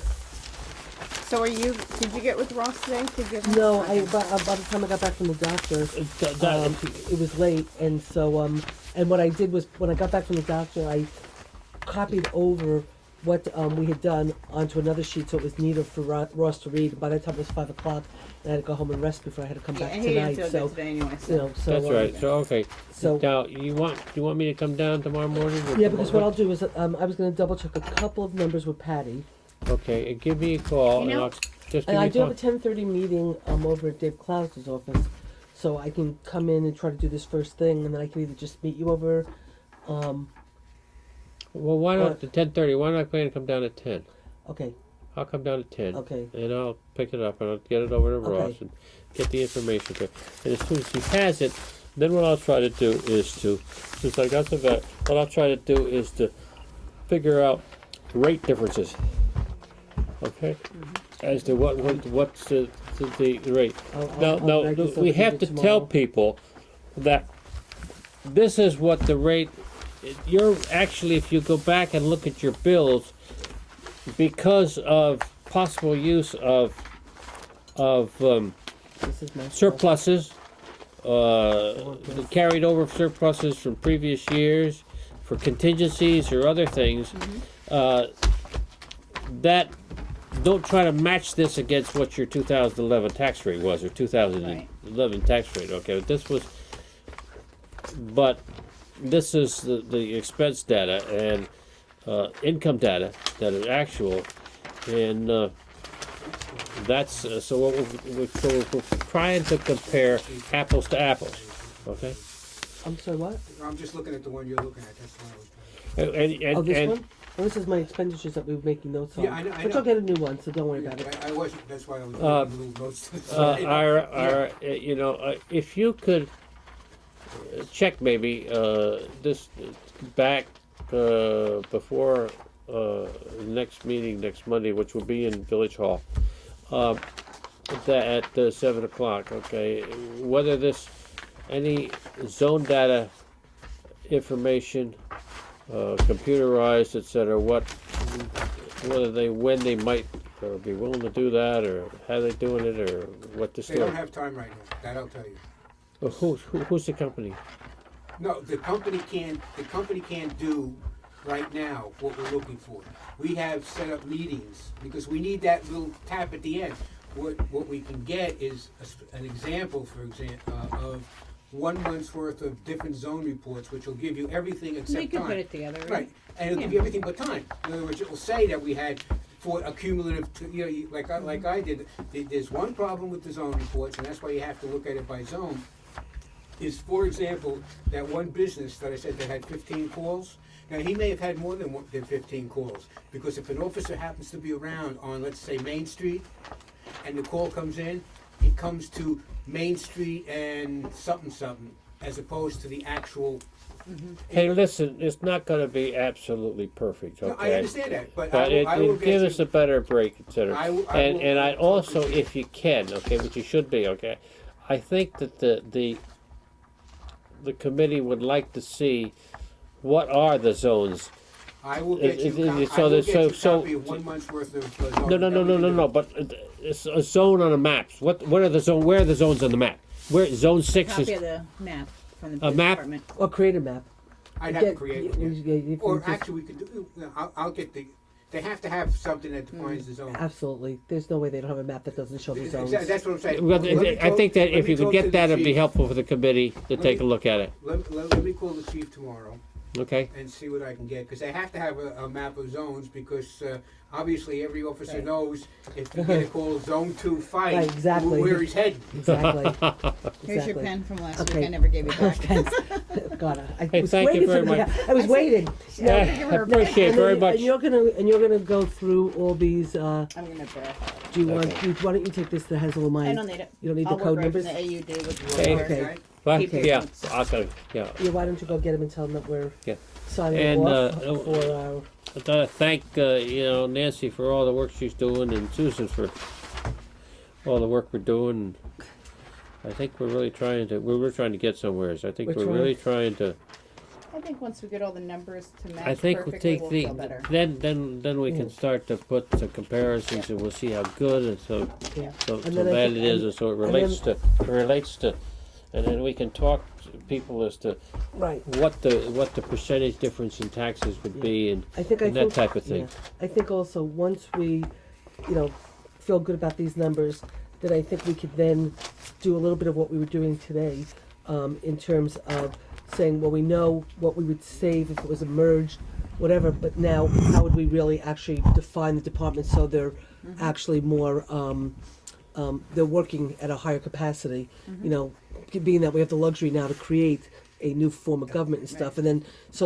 S4: So are you? Did you get with Ross today to give him?
S3: no,
S4: Okay.
S3: by the time I got back from the doctor,
S1: That-
S3: it was late, and so and what I did was when I got back from the doctor, I copied over what we had done onto another sheet, so it was neater for Ross to read. By the time it was 5 o'clock, and I had to go home and rest before I had to come
S4: Yeah,
S3: back
S4: and he didn't
S3: tonight.
S4: feel
S3: So
S4: good today anyway. So.
S3: you know, so
S1: That's right. So okay.
S3: So
S1: Now you want me to come down tomorrow morning? or
S3: yeah, because what
S1: tomorrow-
S3: I'll do is I was going to double check a couple of numbers with Patty.
S1: Okay, and give me a call,
S4: You
S1: and
S4: know-
S1: I'll just give
S3: And
S1: me
S3: I
S1: a
S3: do
S1: call.
S3: have a 10:30 meeting over at Dave Klaus's office, so I can come in and try to do this first thing, and then I can either just meet you over.
S1: Well, why
S3: or-
S1: not the 10:30? Why not plan to come down at 10?
S3: Okay,
S1: I'll come down at 10.
S3: okay,
S1: And I'll pick it up and I'll get it over to
S3: Okay.
S1: Ross and get the information to him. And as soon as he has it, then what I'll try to do is to, since I got the vet, what I'll try to do is to figure out rate differences. Okay? As to what's the rate.
S3: I'll
S1: Now,
S3: write this up
S1: we
S3: for
S1: have
S3: you
S1: to
S3: tomorrow.
S1: tell people that this is what the rate. You're actually, if you go back and look at your bills, because of possible use of
S3: This is my
S1: surpluses, carried over surpluses from previous years, for contingencies or other things, that don't try to match this against what your 2011 tax rate was or 2011 tax rate. Okay, but this is the expense data and income data that are actual, and that's so what we're trying to compare apples to apples. Okay,
S3: I'm sorry, what?
S2: I'm just looking at the one you're looking at, that's why I was trying
S1: and
S3: Oh, this
S1: and
S3: one? Well, this is my expenditures that we were making notes on.
S2: Yeah, I know- I
S3: But
S2: know.
S3: you'll get a new one, so don't worry
S2: to.
S3: about it.
S2: I wasn't, that's why I was making little notes.
S1: you know, if you could check maybe this back before next meeting next Monday, which will be in Village Hall, at 7 o'clock. Okay, whether this any zone data information, computerized, etc. Whether when they might be willing to do that, or how they doing it, or what the
S2: They don't
S1: story.
S2: have time right now, that I'll tell you.
S1: Well, who's the company?
S2: No, the company can't do right now what we're looking for. We have set up meetings, because we need that little tap at the end. What we can get is an example, for example, of 1 month's worth of different zone reports, which will give you everything except
S4: We could
S2: time.
S4: put it together.
S2: Right, and it'll give you everything but time. In other words, it will say that we had for a cumulative, like I did. There's one problem with the zone reports, and that's why you have to look at it by zone. is, for example, that one business that I said that had 15 calls. Now, he may have had more than 15 calls, because if an officer happens to be around on, let's say, Main Street, and the call comes in, it comes to Main Street and something, as opposed to the actual.
S1: Hey, listen, it's not going to be absolutely perfect,
S2: No,
S1: okay?
S2: I understand that, but
S1: But
S2: I will get
S1: give
S2: you.
S1: us a better break, etc.
S2: I will-
S1: And I
S2: I will
S1: also,
S2: talk with you.
S1: if you can, okay, which you should be, okay, I think that the committee would like to see what are the zones.
S2: I will get you.
S1: it-
S2: I
S1: so
S2: will
S1: there's-
S2: get you a
S1: so-
S2: copy of 1 month's worth of.
S1: No. But it's a zone on a map. What are the zone? Where are the zones on the map? Where zone 6
S4: Copy
S1: is
S4: of the map from the
S1: A
S4: police
S1: map?
S4: department.
S3: Or create a map.
S2: I'd have to
S3: Get-
S2: create
S3: you-
S2: one.
S3: you- you
S2: Or
S3: can just-
S2: actually, we could do. I'll get the. They have to have something that defines the zone.
S3: Absolutely. There's no way they don't have a map that doesn't show the zones.
S2: Exactly, that's what I'm saying.
S1: Well,
S2: Let me
S1: I
S2: talk-
S1: think that
S2: let
S1: if
S2: me
S1: you could
S2: talk to
S1: get
S2: the
S1: that, it'd be
S2: chief.
S1: helpful for the committee to
S2: Let
S1: take
S2: me-
S1: a look at it.
S2: Let me call the chief tomorrow
S1: Okay.
S2: and see what I can get, because they have to have a map of zones, because obviously every officer knows if you get a call zone 2 fight,
S3: Right, exactly.
S2: where he's heading.
S3: Exactly.
S4: Here's your
S3: Exactly.
S4: pen from last
S3: Okay.
S4: week. I never gave it back.
S3: God, I
S1: Hey,
S3: was
S1: thank you
S3: waiting
S1: very
S3: for
S1: much.
S3: that. I was waiting.
S1: I appreciate it very
S3: And
S1: much.
S3: you're gonna go through all these.
S4: I'm gonna verify.
S3: Do you want?
S1: Okay.
S3: Why don't you take this that has all mine?
S4: I don't need it.
S3: You don't need
S4: I'll
S3: the code
S4: work right
S3: numbers.
S4: from the AUD with
S1: Hey.
S4: your-
S3: Okay.
S1: What?
S4: Keep your
S1: Yeah.
S4: notes.
S1: Okay. Yeah.
S3: Yeah, why don't you go get them and tell them that we're
S1: Yeah.
S3: signing
S1: And,
S3: off
S1: uh,
S3: for our.
S1: I gotta thank Nancy for all the work she's doing, and Susan for all the work we're doing. I think we're really trying to get somewhere. I think
S3: We're
S1: we're really trying to.
S4: I think once we get all the numbers to match
S1: I think we'll
S4: perfectly,
S1: take
S4: we'll
S1: the
S4: feel better.
S1: then we can start to put the comparisons, and we'll see how good and so
S3: Yeah.
S1: so,
S3: And
S1: so
S3: then I
S1: bad
S3: think-
S1: it is,
S3: and-
S1: and so it
S3: and
S1: relates to, and then we can talk to people as to
S3: Right.
S1: what the percentage difference in taxes would be, and
S3: I think
S1: that type of thing.
S3: Yeah. I think also once we, feel good about these numbers, then I think we could then do a little bit of what we were doing today, in terms of saying, well, we know what we would save if it was a merged, whatever, but now how would we really actually define the departments so they're actually more, they're working at a higher capacity, being that we have the luxury now to create a new form of government and stuff, and then, so